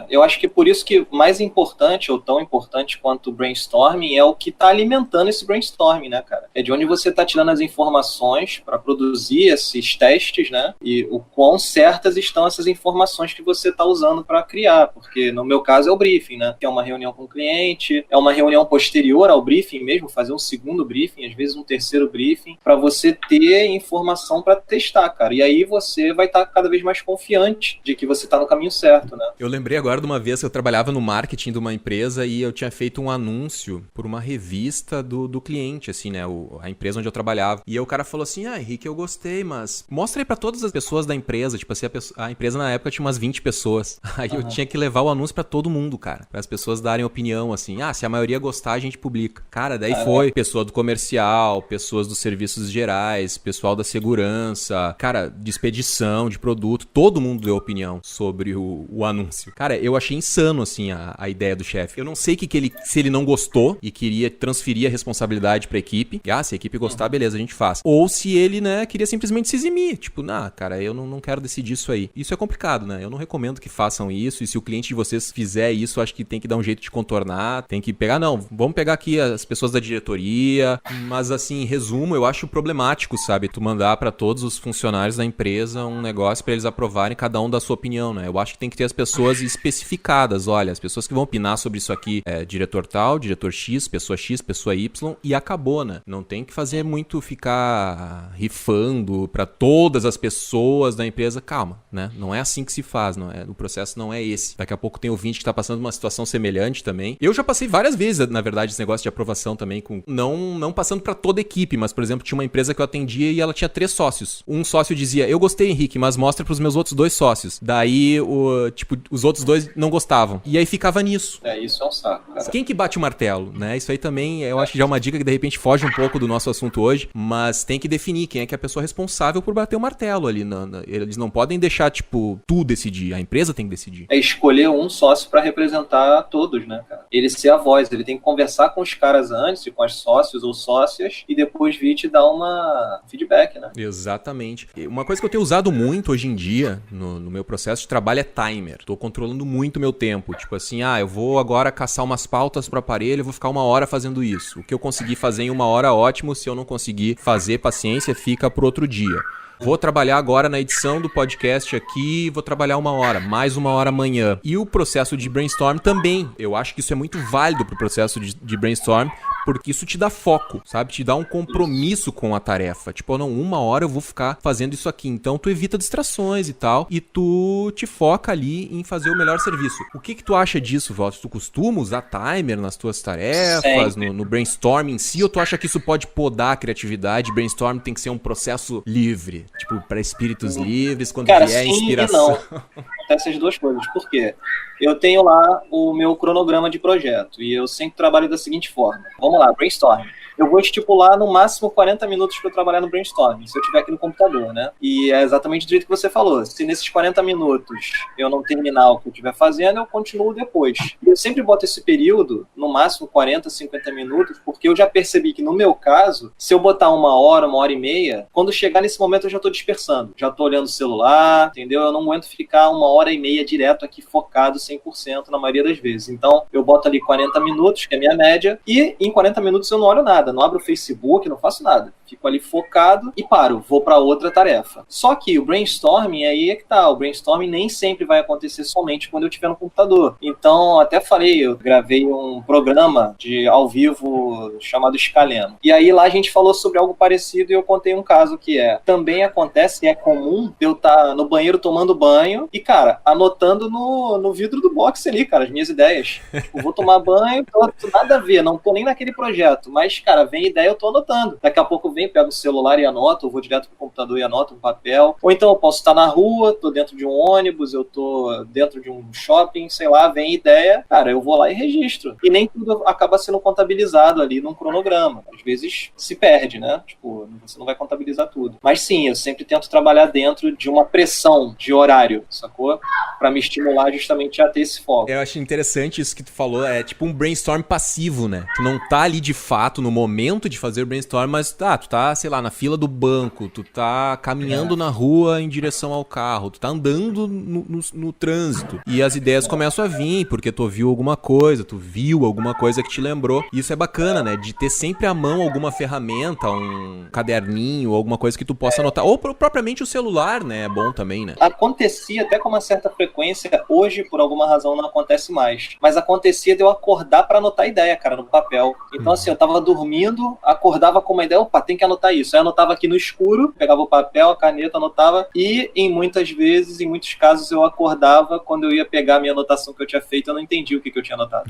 Eu acho que por isso que mais importante, ou tão importante quanto o brainstorming, é o que tá alimentando esse brainstorming, né, cara? É de onde você tá tirando as informações para produzir esses testes, né? E o quão certas estão essas informações que você tá usando para criar, porque no meu caso é o briefing, né? Que é uma reunião com o cliente, é uma reunião posterior ao briefing mesmo, fazer um segundo briefing, às vezes um terceiro briefing, para você ter informação para testar, cara. E aí você vai estar cada vez mais confiante de que você está no caminho certo, né? Eu lembrei agora de uma vez que eu trabalhava no marketing de uma empresa e eu tinha feito um anúncio por uma revista do cliente, assim, né? A empresa onde eu trabalhava. E aí o cara falou assim, Henrique, eu gostei, mas mostra aí pra todas as pessoas da empresa. Tipo assim, a empresa na época tinha umas 20 pessoas. Aí eu tinha que levar o anúncio pra todo mundo, cara. Para as pessoas darem opinião, assim. Se a maioria gostar, a gente publica. Cara, daí foi pessoa do comercial, pessoas dos serviços gerais, pessoal da segurança, cara, de expedição, de produto, todo mundo deu opinião sobre o anúncio. Cara, eu achei insano, assim, a ideia do chefe. Eu não sei se ele não gostou e queria transferir a responsabilidade pra equipe. Se a equipe gostar, beleza, a gente faz. Ou se ele, né, queria simplesmente se eximir. Tipo, cara, eu não quero decidir isso aí. Isso é complicado, né? Eu não recomendo que façam isso. E se o cliente de vocês fizer isso, acho que tem que dar um jeito de contornar. Tem que pegar, vamos pegar aqui as pessoas da diretoria. Mas, assim, em resumo, eu acho problemático, sabe? Tu mandar pra todos os funcionários da empresa um negócio pra eles aprovarem, cada um da sua opinião, né? Eu acho que tem que ter as pessoas especificadas. Olha, as pessoas que vão opinar sobre isso aqui é diretor tal, diretor X, pessoa Y e acabou, né? Não tem que fazer muito ficar rifando pra todas as pessoas da empresa. Calma, né? Não é assim que se faz, o processo não é esse. Daqui a pouco tem ouvinte que tá passando uma situação semelhante também. Eu já passei várias vezes, na verdade, esse negócio de aprovação também, com não passando pra toda a equipe, mas, por exemplo, tinha uma empresa que eu atendia e ela tinha 3 sócios. Um sócio dizia, eu gostei, Henrique, mas mostra pros meus outros 2 sócios. Daí, os outros 2 não gostavam. E aí ficava nisso. Isso é um saco, cara. Quem que bate o martelo, né? Isso aí também, eu acho que já é uma dica que de repente foge um pouco do nosso assunto hoje, mas tem que definir quem é que é a pessoa responsável por bater o martelo ali. Eles não podem deixar, tipo, tu decidir. A empresa tem que decidir. É escolher um sócio pra representar todos, né, cara? Ele ser a voz, ele tem que conversar com os caras antes, com os sócios ou sócias, e depois vir te dar uma feedback, né? Exatamente. Uma coisa que eu tenho usado muito hoje em dia no meu processo de trabalho é timer. Tô controlando muito meu tempo. Tipo assim, eu vou agora caçar umas pautas pro aparelho, eu vou ficar 1 hora fazendo isso. O que eu conseguir fazer em 1 hora, ótimo. Se eu não conseguir fazer, paciência, fica pro outro dia. Vou trabalhar agora na edição do podcast aqui, vou trabalhar 1 hora, mais 1 hora amanhã. E o processo de brainstorm também. Eu acho que isso é muito válido pro processo de brainstorm, porque isso te dá foco, sabe? Te dá um compromisso com a tarefa. Tipo, 1 hora eu vou ficar fazendo isso aqui. Então, tu evita distrações e tal, e tu te foca ali em fazer o melhor serviço. O que tu acha disso, Walter? Tu costuma usar timer nas tuas tarefas, no brainstorming em si, ou tu acha que isso pode podar a criatividade? Brainstorm tem que ser um processo livre? Tipo, para espíritos livres, quando vier inspiração. E não. Acontece as duas coisas. Por quê? Eu tenho lá o meu cronograma de projeto e eu sempre trabalho da seguinte forma. Vamos lá, brainstorm. eu vou estipular no máximo 40 minutos para eu trabalhar no brainstorming, se eu estiver aqui no computador, né? E é exatamente do jeito que você falou. Se nesses 40 minutos eu não terminar o que eu estiver fazendo, eu continuo depois. Eu sempre boto esse período, no máximo 40, 50 minutos, porque eu já percebi que no meu caso, se eu botar 1 hora e meia, quando chegar nesse momento eu já estou dispersando. Já estou olhando o celular, entendeu? Eu não aguento ficar 1 hora e meia direto aqui focado 100% na maioria das vezes. Então, eu boto ali 40 minutos, que é a minha média, e em 40 minutos eu não olho nada, não abro o Facebook, não faço nada. Fico ali focado e paro, vou para outra tarefa. Só que o brainstorming, aí é que tá, o brainstorming nem sempre vai acontecer somente quando eu estiver no computador. Então, até falei, eu gravei um programa ao vivo chamado Scaleno. E aí lá a gente falou sobre algo parecido e eu contei um caso que também acontece, é comum eu estar no banheiro tomando banho e, cara, anotando no vidro do box ali, cara, as minhas ideias. Tipo, vou tomar banho, nada a ver, não tô nem naquele projeto, mas, cara, vem ideia, eu tô anotando. Daqui a pouco eu venho, pego o celular e anoto, eu vou direto pro computador e anoto um papel. Ou então eu posso estar na rua, tô dentro de um ônibus, eu tô dentro de um shopping, sei lá, vem ideia, cara, eu vou lá e registro. E nem tudo acaba sendo contabilizado ali num cronograma. Às vezes se perde, né? Tipo, você não vai contabilizar tudo. Mas sim, eu sempre tento trabalhar dentro de uma pressão de horário, sacou? Pra me estimular justamente a ter esse foco. Eu acho interessante isso que tu falou, é tipo um brainstorm passivo, né? Tu não tá ali de fato no momento de fazer o brainstorm, mas tu tá, sei lá, na fila do banco, tu tá caminhando na rua em direção ao carro, tu tá andando no trânsito e as ideias começam a vir porque tu ouviu alguma coisa, tu viu alguma coisa que te lembrou. E isso é bacana, né? De ter sempre à mão alguma ferramenta, um caderninho, alguma coisa que tu possa anotar. Ou propriamente o celular, né? É bom também, né? Acontecia até com uma certa frequência, hoje por alguma razão não acontece mais, mas acontecia de eu acordar pra anotar ideia, cara, no papel. Então assim, eu tava dormindo, acordava com uma ideia, opa, tem que anotar isso. Aí eu anotava aqui no escuro, pegava o papel, a caneta, anotava, e em muitas vezes, em muitos casos, eu acordava quando eu ia pegar a minha anotação que eu tinha feito, eu não entendi o que eu tinha anotado.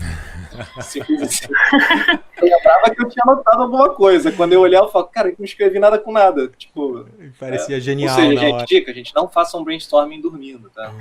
Simples assim. Eu lembrava que eu tinha anotado alguma coisa. Quando eu olhava, eu falava, cara, eu não escrevi nada com nada. Tipo, parecia genial. Ou seja, gente, dica, gente, não façam brainstorming dormindo, tá?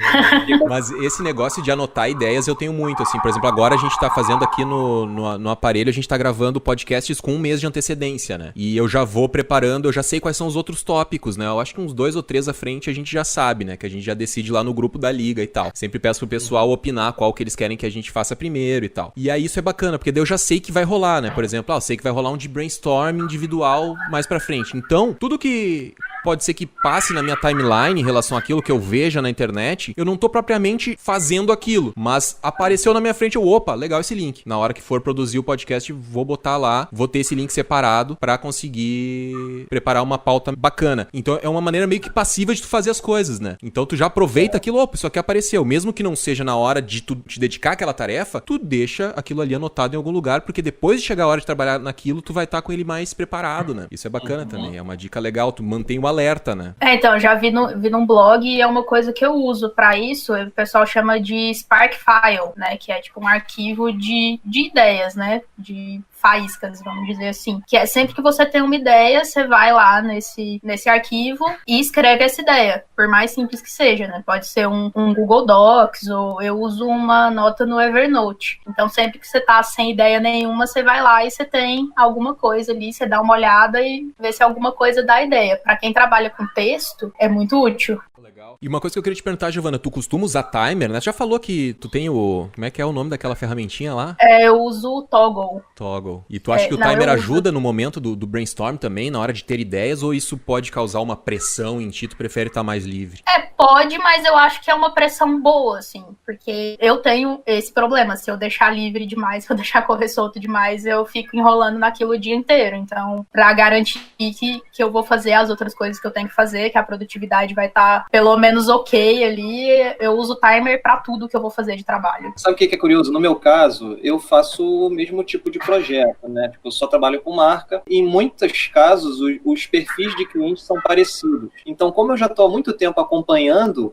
Mas esse negócio de anotar ideias eu tenho muito, assim. Por exemplo, agora a gente tá fazendo aqui no aparelho, a gente tá gravando podcasts com 1 mês de antecedência, né? E eu já vou preparando, eu já sei quais são os outros tópicos, né? Eu acho que uns 2 ou 3 à frente a gente já sabe, né? Que a gente já decide lá no grupo da liga e tal. Sempre peço pro pessoal opinar qual que eles querem que a gente faça primeiro e tal. E aí isso é bacana, porque daí eu já sei que vai rolar, né? Por exemplo, eu sei que vai rolar um de brainstorm individual mais pra frente. Então, tudo que pode ser que passe na minha timeline em relação àquilo que eu veja na internet, eu não tô propriamente fazendo aquilo, mas apareceu na minha frente, opa, legal esse link. Na hora que for produzir o podcast, vou botar lá, vou ter esse link separado pra conseguir preparar uma pauta bacana. Então é uma maneira meio que passiva de tu fazer as coisas, né? Então tu já aproveita aquilo, opa, isso aqui apareceu. Mesmo que não seja na hora de tu te dedicar àquela tarefa, tu deixa aquilo ali anotado em algum lugar, porque depois de chegar a hora de trabalhar naquilo, tu vai estar com ele mais preparado, né? Isso é bacana também, é uma dica legal, tu mantém o alerta, né? Então, já vi num blog e é uma coisa que eu uso pra isso, o pessoal chama de Spark File, né? Que é tipo um arquivo de ideias, né? De faíscas, vamos dizer assim. Que é sempre que você tem uma ideia, você vai lá nesse arquivo e escreve essa ideia, por mais simples que seja, né? Pode ser um Google Docs ou eu uso uma nota no Evernote. Então, sempre que você tá sem ideia nenhuma, você vai lá e você tem alguma coisa ali, você dá uma olhada e vê se alguma coisa dá ideia. Pra quem trabalha com texto, é muito útil. Legal. E uma coisa que eu queria te perguntar, Giovana, tu costuma usar timer, né? Você já falou que tu tem como é que é o nome daquela ferramentinha lá? Eu uso o Toggle. Toggle. E tu acha que o timer ajuda no momento do brainstorm também, na hora de ter ideias, ou isso pode causar uma pressão em ti, tu prefere estar mais livre? Pode, mas eu acho que é uma pressão boa, assim, porque eu tenho esse problema, se eu deixar livre demais, se eu deixar correr solto demais, eu fico enrolando naquilo o dia inteiro. Então, pra garantir que eu vou fazer as outras coisas que eu tenho que fazer, que a produtividade vai estar pelo menos ok ali, eu uso o timer pra tudo que eu vou fazer de trabalho. Sabe o que é curioso? No meu caso, eu faço o mesmo tipo de projeto, né? Tipo, eu só trabalho com marca e em muitos casos os perfis de clientes são parecidos. Então, como eu já estou há muito tempo acompanhando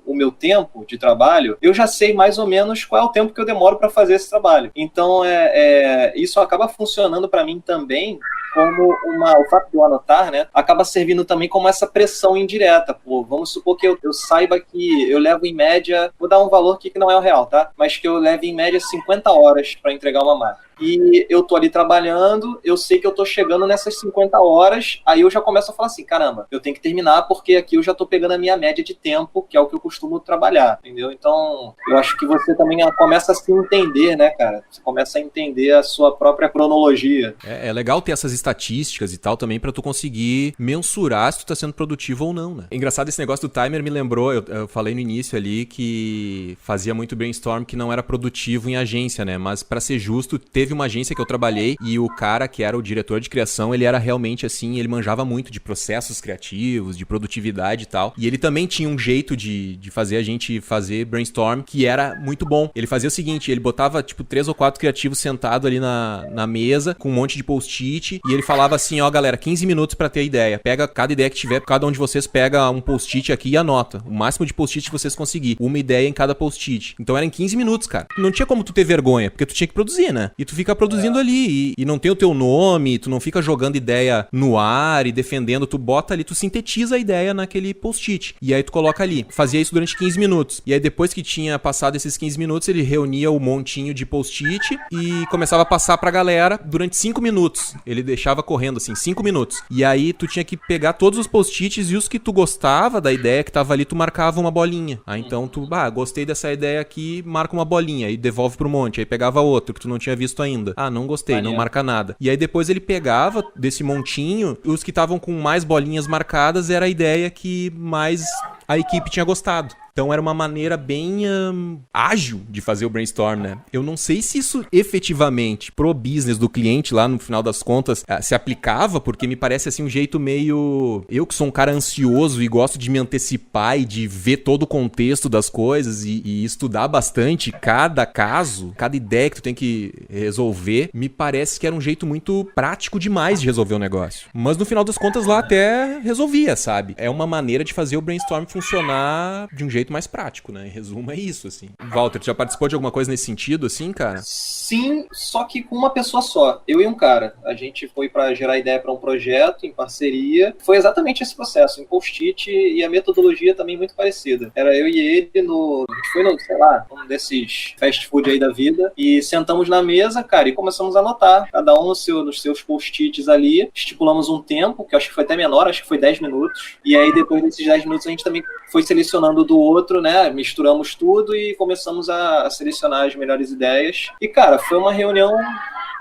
o meu tempo de trabalho, eu já sei mais ou menos qual é o tempo que eu demoro para fazer esse trabalho. Então, isso acaba funcionando para mim também como o fato de eu anotar, né, acaba servindo também como essa pressão indireta. Pô, vamos supor que eu saiba que eu levo em média, vou dar um valor aqui que não é o real, tá? Mas que eu levo em média 50 horas para entregar uma marca. e eu tô ali trabalhando, eu sei que eu tô chegando nessas 50 horas, aí eu já começo a falar assim, caramba, eu tenho que terminar porque aqui eu já tô pegando a minha média de tempo, que é o que eu costumo trabalhar, entendeu? Então, eu acho que você também começa a se entender, né, cara? Você começa a entender a sua própria cronologia. É legal ter essas estatísticas e tal também pra tu conseguir mensurar se tu tá sendo produtivo ou não, né? Engraçado, esse negócio do timer me lembrou, eu falei no início ali que fazia muito brainstorm que não era produtivo em agência, né? Mas pra ser justo, teve uma agência que eu trabalhei e o cara que era o diretor de criação, ele era realmente assim, ele manjava muito de processos criativos, de produtividade e tal. E ele também tinha um jeito de fazer a gente fazer brainstorm que era muito bom. Ele fazia o seguinte, ele botava tipo 3 ou 4 criativos sentados ali na mesa, com um monte de post-it, e ele falava assim, ó galera, 15 minutos pra ter a ideia. Pega cada ideia que tiver, cada um de vocês pega um post-it aqui e anota. O máximo de post-it que vocês conseguir. Uma ideia em cada post-it. Então era em 15 minutos, cara. Não tinha como tu ter vergonha, porque tu tinha que produzir, né? E tu fica produzindo ali, e não tem o teu nome, tu não fica jogando ideia no ar e defendendo, tu bota ali, tu sintetiza a ideia naquele post-it. E aí tu coloca ali. Fazia isso durante 15 minutos. E aí depois que tinha passado esses 15 minutos, ele reunia o montinho de post-it e começava a passar pra galera durante 5 minutos. Ele deixava correndo assim, 5 minutos. E aí tu tinha que pegar todos os post-its e os que tu gostava da ideia que tava ali, tu marcava uma bolinha. Aí então tu, gostei dessa ideia aqui, marca uma bolinha e devolve pro monte. Aí pegava outro que tu não tinha visto ainda. Não gostei, não marca nada. E aí depois ele pegava desse montinho, os que estavam com mais bolinhas marcadas era a ideia que mais a equipe tinha gostado. Então era uma maneira bem ágil de fazer o brainstorm, né? Eu não sei se isso efetivamente pro business do cliente lá no final das contas se aplicava, porque me parece assim um jeito meio... Eu que sou um cara ansioso e gosto de me antecipar e de ver todo o contexto das coisas e estudar bastante cada caso, cada ideia que tu tem que resolver, me parece que era um jeito muito prático demais de resolver o negócio. Mas no final das contas lá até resolvia, sabe? É uma maneira de fazer o brainstorm funcionar de um jeito mais prático, né? Em resumo, é isso, assim. Walter, tu já participou de alguma coisa nesse sentido, assim, cara? Sim, só que com uma pessoa só. Eu e um cara. A gente foi pra gerar ideia pra um projeto, em parceria. Foi exatamente esse processo, em post-it, e a metodologia também muito parecida. Era eu e ele a gente foi no, sei lá, um desses fast food aí da vida, e sentamos na mesa, cara, e começamos a anotar. Cada um nos seus post-its ali. Estipulamos um tempo, que eu acho que foi até menor, acho que foi 10 minutos. E aí, depois desses 10 minutos, a gente também foi selecionando do outro, né? Misturamos tudo e começamos a selecionar as melhores ideias. E, cara, foi uma reunião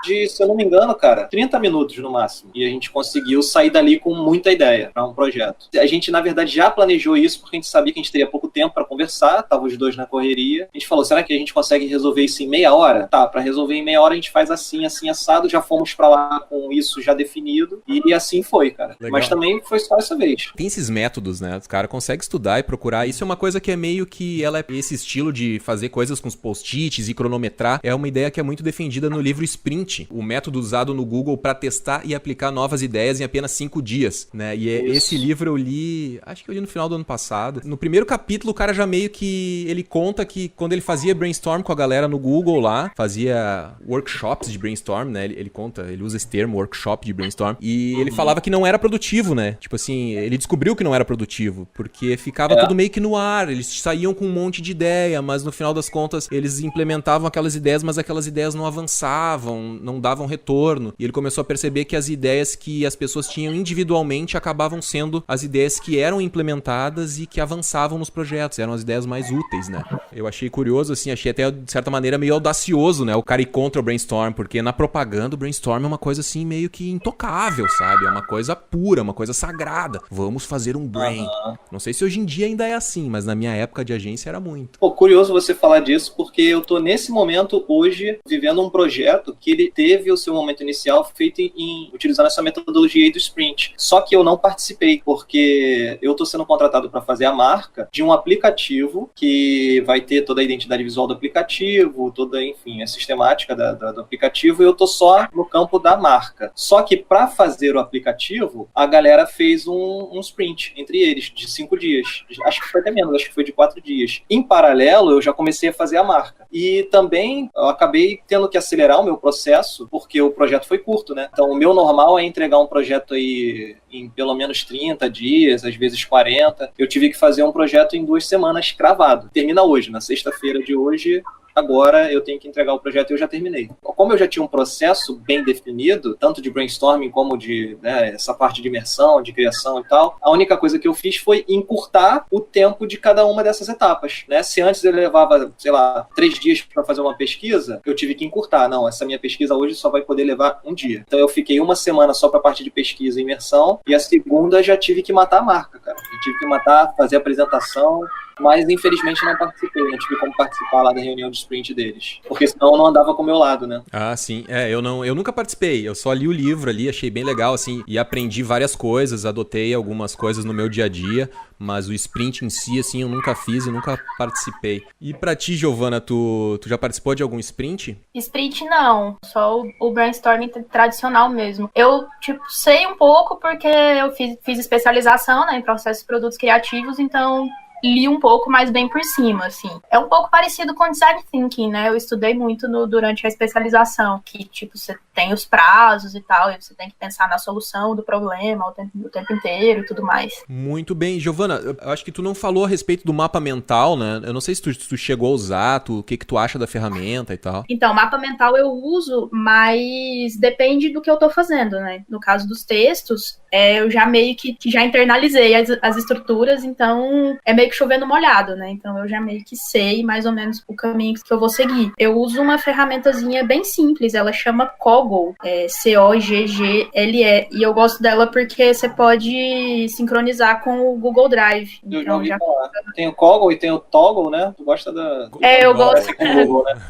de, se eu não me engano, cara, 30 minutos no máximo. E a gente conseguiu sair dali com muita ideia para um projeto. A gente, na verdade, já planejou isso porque a gente sabia que a gente teria pouco tempo para conversar, tava os dois na correria. A gente falou, será que a gente consegue resolver isso em meia hora? Tá, para resolver em meia hora a gente faz assim, assim, assado. Já fomos para lá com isso já definido e assim foi, cara. Legal. Mas também foi só essa vez. Tem esses métodos, né? Os caras conseguem estudar e procurar. Isso é uma coisa que é meio que esse estilo de fazer coisas com os post-its e cronometrar é uma ideia que é muito defendida no livro Sprint, o método usado no Google para testar e aplicar novas ideias em apenas 5 dias, né? E esse livro eu li, acho que eu li no final do ano passado. No primeiro capítulo, o cara já meio que ele conta que quando ele fazia brainstorm com a galera no Google lá, fazia workshops de brainstorm, né? Ele conta, ele usa esse termo, workshop de brainstorm, e ele falava que não era produtivo, né? Tipo assim, ele descobriu que não era produtivo, porque ficava tudo meio que no ar, eles saíam com um monte de ideia, mas no final das contas eles implementavam aquelas ideias, mas aquelas ideias não avançavam, não davam retorno. E ele começou a perceber que as ideias que as pessoas tinham individualmente acabavam sendo as ideias que eram implementadas e que avançavam nos projetos, eram as ideias mais úteis, né? Eu achei curioso, assim, achei até de certa maneira meio audacioso, né? O cara ir contra o brainstorm, porque na propaganda o brainstorm é uma coisa assim meio que intocável, sabe? É uma coisa pura, uma coisa sagrada. Vamos fazer um brain. Não sei se hoje em dia ainda é assim, mas na minha época de agência era muito. Pô, curioso você falar disso, porque eu tô nesse momento hoje vivendo um projeto que ele teve o seu momento inicial feito utilizando essa metodologia aí do Sprint. Só que eu não participei, porque eu tô sendo contratado para fazer a marca de um aplicativo que vai ter toda a identidade visual do aplicativo, toda, enfim, a sistemática do aplicativo, e eu tô só no campo da marca. Só que para fazer o aplicativo, a galera fez um sprint entre eles, de 5 dias. Acho que foi até menos, acho que foi de 4 dias. Em paralelo, eu já comecei a fazer a marca. E também eu acabei tendo que acelerar o meu processo, porque o projeto foi curto, né? Então, o meu normal é entregar um projeto aí em pelo menos 30 dias, às vezes 40. Eu tive que fazer um projeto em 2 semanas cravado. Termina hoje, na sexta-feira de hoje, agora eu tenho que entregar o projeto e eu já terminei. Como eu já tinha um processo bem definido, tanto de brainstorming como de essa parte de imersão, de criação e tal, a única coisa que eu fiz foi encurtar o tempo de cada uma dessas etapas, né? Se antes eu levava, sei lá, 3 dias para fazer uma pesquisa, eu tive que encurtar. Não, essa minha pesquisa hoje só vai poder levar 1 dia. Então eu fiquei 1 semana só para a parte de pesquisa e imersão, e a segunda já tive que matar a marca, cara. Eu tive que matar, fazer a apresentação, mas infelizmente não participei, não tive como participar lá da reunião de sprint deles, porque senão eu não andava com o meu lado, né? Ah, sim. Eu nunca participei, eu só li o livro ali, achei bem legal, assim, e aprendi várias coisas, adotei algumas coisas no meu dia a dia, mas o sprint em si, assim, eu nunca fiz, eu nunca participei. E pra ti, Giovana, tu já participou de algum sprint? Sprint não, só o brainstorming tradicional mesmo. Eu, sei um pouco porque eu fiz especialização, né, em processos e produtos criativos, então li um pouco, mas bem por cima, assim. É um pouco parecido com design thinking, né? Eu estudei muito durante a especialização, que, você tem os prazos e tal, e você tem que pensar na solução do problema o tempo inteiro e tudo mais. Muito bem. Giovana, eu acho que tu não falou a respeito do mapa mental, né? Eu não sei se tu chegou a usar, o que tu acha da ferramenta e tal. Então, mapa mental eu uso, mas depende do que eu tô fazendo, né? No caso dos textos, eu já meio que já internalizei as estruturas, então é meio que chovendo molhado, né? Então eu já meio que sei mais ou menos o caminho que eu vou seguir. Eu uso uma ferramentazinha bem simples, ela chama Coggle, Coggle, e eu gosto dela porque você pode sincronizar com o Google Drive. Eu já ouvi falar. Tem o Coggle e tem o Toggle, né? Tu gosta da... eu gosto do Google, né?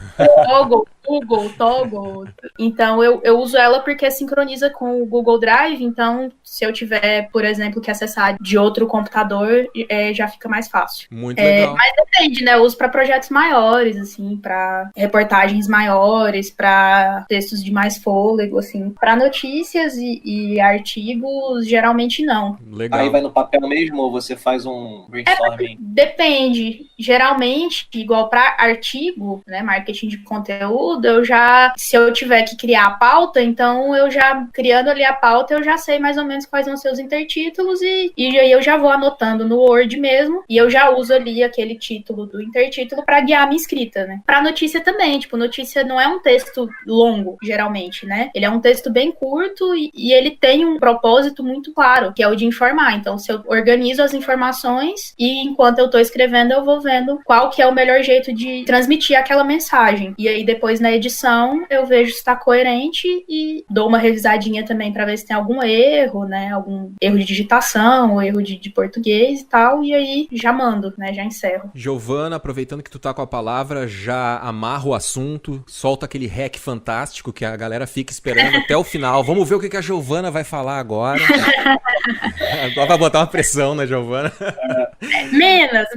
Toggle. Então eu uso ela porque sincroniza com o Google Drive, então se eu tiver, por exemplo, que acessar de outro computador, já fica mais fácil. Muito legal. Mas depende, né? Eu uso para projetos maiores, assim, para reportagens maiores, para textos de mais fôlego, assim. Para notícias e artigos, geralmente não. Legal. Aí vai no papel mesmo ou você faz um brainstorming? Depende. Geralmente, igual para artigo, né, marketing de conteúdo, se eu tiver que criar a pauta, então eu já, criando ali a pauta, eu já sei mais ou menos quais vão ser os intertítulos e aí eu já vou anotando no Word mesmo, e eu já uso ali aquele título do intertítulo para guiar a minha escrita, né? Para notícia também, notícia não é um texto longo, geralmente, né? Ele é um texto bem curto e ele tem um propósito muito claro, que é o de informar. Então, se eu organizo as informações e enquanto eu tô escrevendo, eu vou vendo qual que é o melhor jeito de transmitir aquela mensagem. E aí, depois, na edição, eu vejo se tá coerente e dou uma revisadinha também para ver se tem algum erro, né? Algum erro de digitação, ou erro de português e tal, e aí já mando, né? Já encerro. Giovana, aproveitando que tu tá com a palavra, já amarra o assunto, solta aquele hack fantástico que a galera fica esperando até o final. Vamos ver o que a Giovana vai falar agora. Agora vai botar uma pressão na Giovana. Menos.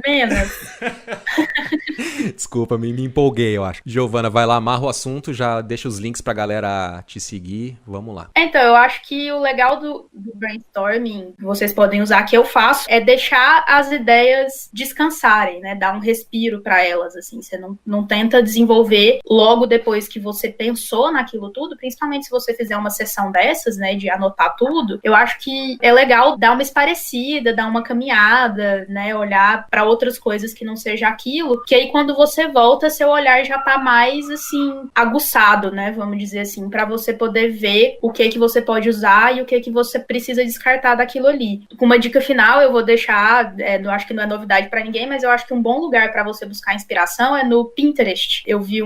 Desculpa, me empolguei, eu acho. Giovana, vai lá, amarra o assunto, já deixa os links pra galera te seguir. Vamos lá. Então, eu acho que o legal do brainstorming, que vocês podem usar, que eu faço, é deixar as ideias descansarem, né? Dar um respiro para elas, assim. Você não tenta desenvolver logo depois que você pensou naquilo tudo, principalmente se você fizer uma sessão dessas, né? De anotar tudo. Eu acho que é legal dar uma esparecida, dar uma caminhada, né? Olhar para outras coisas que não seja aquilo, que aí quando você volta, seu olhar já tá mais, assim, aguçado, né? Vamos dizer assim, para você poder ver o que você pode usar e o que você precisa descartar daquilo ali. Com uma dica final, eu vou deixar, eu acho que não é novidade para ninguém, mas eu acho que um bom lugar para você buscar inspiração é no Pinterest. Eu vi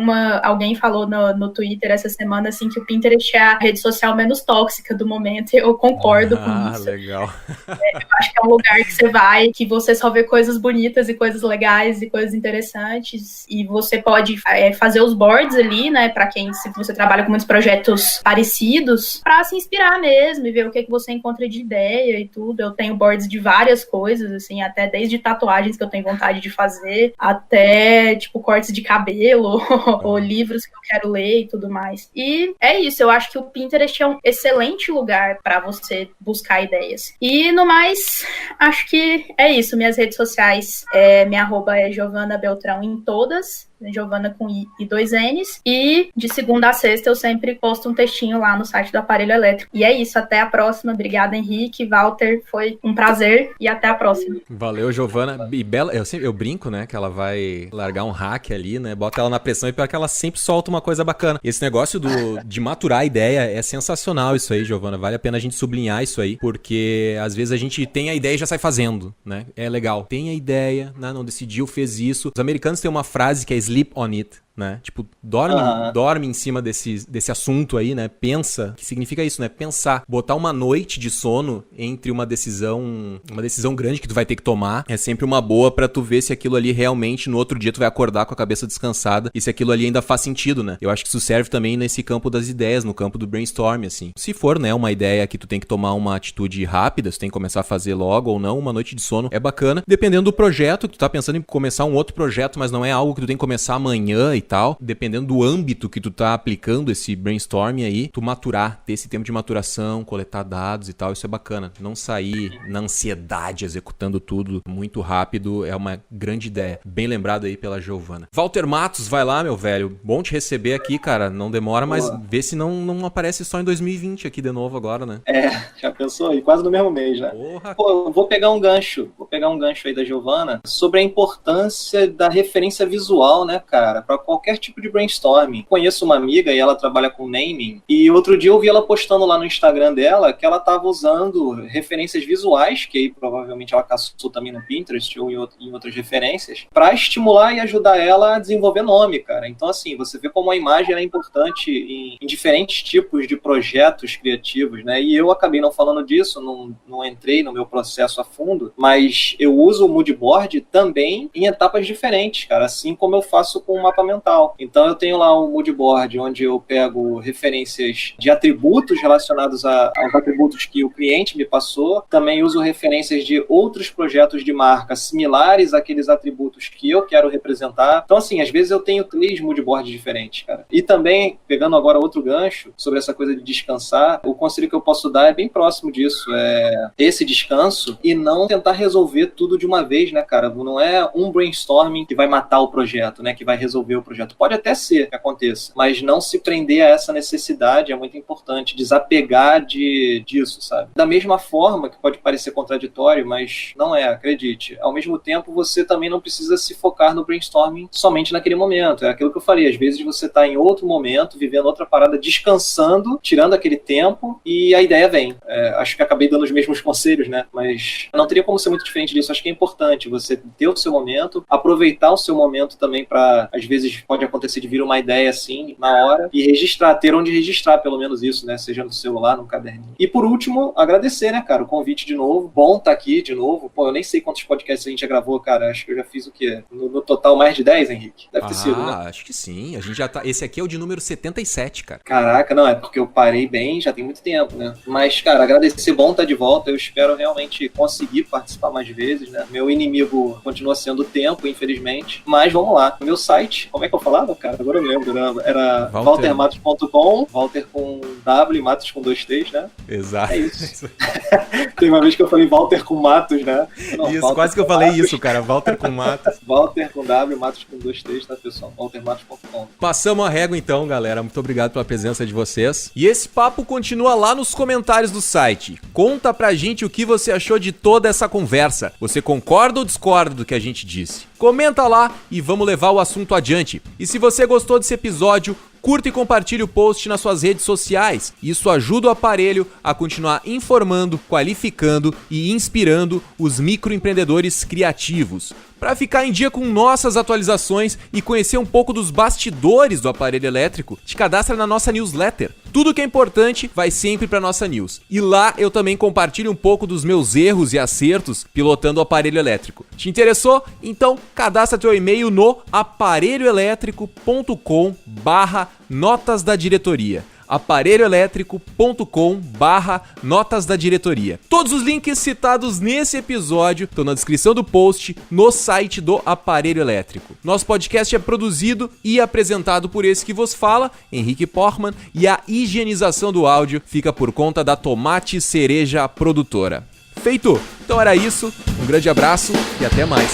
alguém falou no Twitter essa semana, assim, que o Pinterest é a rede social menos tóxica do momento, e eu concordo com isso. Legal. Eu acho que é um lugar que você vai, que você só vê coisas bonitas e coisas legais e coisas interessantes, e você pode fazer os boards ali, né, para se você trabalha com muitos projetos parecidos, para se inspirar mesmo e ver o que você encontra de ideia e tudo. Eu tenho boards de várias coisas, assim, até desde tatuagens que eu tenho vontade de fazer, até, cortes de cabelo, ou livros que eu quero ler e tudo mais. E é isso, eu acho que o Pinterest é um excelente lugar para você buscar ideias. E, no mais, acho que é isso. Minhas redes sociais, minha arroba é Giovana Beltrão em todas. Giovana com I e 2 N's. E de segunda a sexta eu sempre posto um textinho lá no site do Aparelho Elétrico. E é isso, até a próxima. Obrigada, Henrique, Walter, foi um prazer e até a próxima. Valeu, Giovana. E Bela, eu brinco, né, que ela vai largar um hack ali, né, bota ela na pressão e pior que ela sempre solta uma coisa bacana. Esse negócio de maturar a ideia é sensacional isso aí, Giovana. Vale a pena a gente sublinhar isso aí, porque às vezes a gente tem a ideia e já sai fazendo, né? É legal. Tem a ideia, né, não decidiu, fez isso. Os americanos têm uma frase que é sleep on it, né? Tipo, dorme em cima desse assunto aí, né? Pensa, que significa isso, né? Pensar, botar uma noite de sono entre uma decisão grande que tu vai ter que tomar, é sempre uma boa pra tu ver se aquilo ali realmente no outro dia tu vai acordar com a cabeça descansada e se aquilo ali ainda faz sentido, né? Eu acho que isso serve também nesse campo das ideias, no campo do brainstorm, assim. Se for, né, uma ideia que tu tem que tomar uma atitude rápida, tu tem que começar a fazer logo ou não, uma noite de sono é bacana. Dependendo do projeto, que tu tá pensando em começar um outro projeto, mas não é algo que tu tem que começar amanhã e tal, dependendo do âmbito que tu tá aplicando esse brainstorming aí, tu maturar, ter esse tempo de maturação, coletar dados e tal, isso é bacana. Não sair na ansiedade executando tudo muito rápido é uma grande ideia. Bem lembrado aí pela Giovana. Walter Matos, vai lá, meu velho. Bom te receber aqui, cara. Não demora, mas vê se não aparece só em 2020 aqui de novo agora, né? Já pensou aí? Quase no mesmo mês, né? Porra. Pô, eu vou pegar um gancho aí da Giovana sobre a importância da referência visual, né, cara, pra qualquer tipo de brainstorming. Conheço uma amiga e ela trabalha com naming, e outro dia eu vi ela postando lá no Instagram dela que ela tava usando referências visuais, que aí provavelmente ela caçou também no Pinterest ou em outras referências, pra estimular e ajudar ela a desenvolver nome, cara. Então, assim, você vê como a imagem é importante em diferentes tipos de projetos criativos, né? E eu acabei não falando disso, não entrei no meu processo a fundo, mas eu uso o moodboard também em etapas diferentes, cara, assim como eu faço com o mapa mental. Então eu tenho lá um moodboard onde eu pego referências de atributos relacionados aos atributos que o cliente me passou. Também uso referências de outros projetos de marca similares àqueles atributos que eu quero representar. Então, assim, às vezes eu tenho 3 moodboards diferentes, cara. E também, pegando agora outro gancho sobre essa coisa de descansar, o conselho que eu posso dar é bem próximo disso. É esse descanso e não tentar resolver tudo de uma vez, né, cara? Não é um brainstorming que vai matar o projeto, né? Que vai resolver o projeto. Pode até ser que aconteça, mas não se prender a essa necessidade é muito importante, desapegar disso, sabe? Da mesma forma, que pode parecer contraditório, mas não é, acredite. Ao mesmo tempo, você também não precisa se focar no brainstorming somente naquele momento. É aquilo que eu falei, às vezes você tá em outro momento, vivendo outra parada, descansando, tirando aquele tempo, e a ideia vem. Acho que acabei dando os mesmos conselhos, né? Mas não teria como ser muito diferente disso. Acho que é importante você ter o seu momento, aproveitar o seu momento também para, às vezes, pode acontecer de vir uma ideia assim, na hora, e registrar, ter onde registrar, pelo menos isso, né? Seja no celular, no caderninho. E por último, agradecer, né, cara, o convite de novo. Bom tá aqui de novo. Pô, eu nem sei quantos podcasts a gente já gravou, cara. Acho que eu já fiz o quê? No total, mais de 10, Henrique? Deve ter sido, né? Acho que sim. A gente já tá... Esse aqui é o de número 77, cara. Caraca, não, é porque eu parei bem, já tem muito tempo, né? Mas, cara, agradecer, bom tá de volta. Eu espero realmente conseguir participar mais vezes, né? Meu inimigo continua sendo o tempo, infelizmente. Mas vamos lá. Meu site, como é que eu falava, cara? Agora eu lembro, né? Era waltermatos.com, Walter com W e Matos com 2 T's, né? Exato. É isso. Tem uma vez que eu falei Walter com Matos, né? Não, isso, Walter quase que eu falei Matos. Isso, cara. Walter com Matos. Walter com W, Matos com 2 T's, tá, pessoal? waltermatos.com. Passamos a régua então, galera. Muito obrigado pela presença de vocês. E esse papo continua lá nos comentários do site. Conta pra gente o que você achou de toda essa conversa. Você concorda ou discorda do que a gente disse? Comenta lá e vamos levar o assunto adiante. E se você gostou desse episódio, curta e compartilhe o post nas suas redes sociais. Isso ajuda o aparelho a continuar informando, qualificando e inspirando os microempreendedores criativos. Para ficar em dia com nossas atualizações e conhecer um pouco dos bastidores do aparelho elétrico, te cadastra na nossa newsletter. Tudo que é importante vai sempre para nossa news. E lá eu também compartilho um pouco dos meus erros e acertos pilotando o aparelho elétrico. Te interessou? Então cadastra teu e-mail no aparelhoelétrico.com/notas da diretoria. aparelhoelétrico.com/notas da diretoria. Todos os links citados nesse episódio estão na descrição do post no site do Aparelho Elétrico. Nosso podcast é produzido e apresentado por esse que vos fala, Henrique Portman, e a higienização do áudio fica por conta da Tomate Cereja Produtora. Feito! Então era isso, um grande abraço e até mais.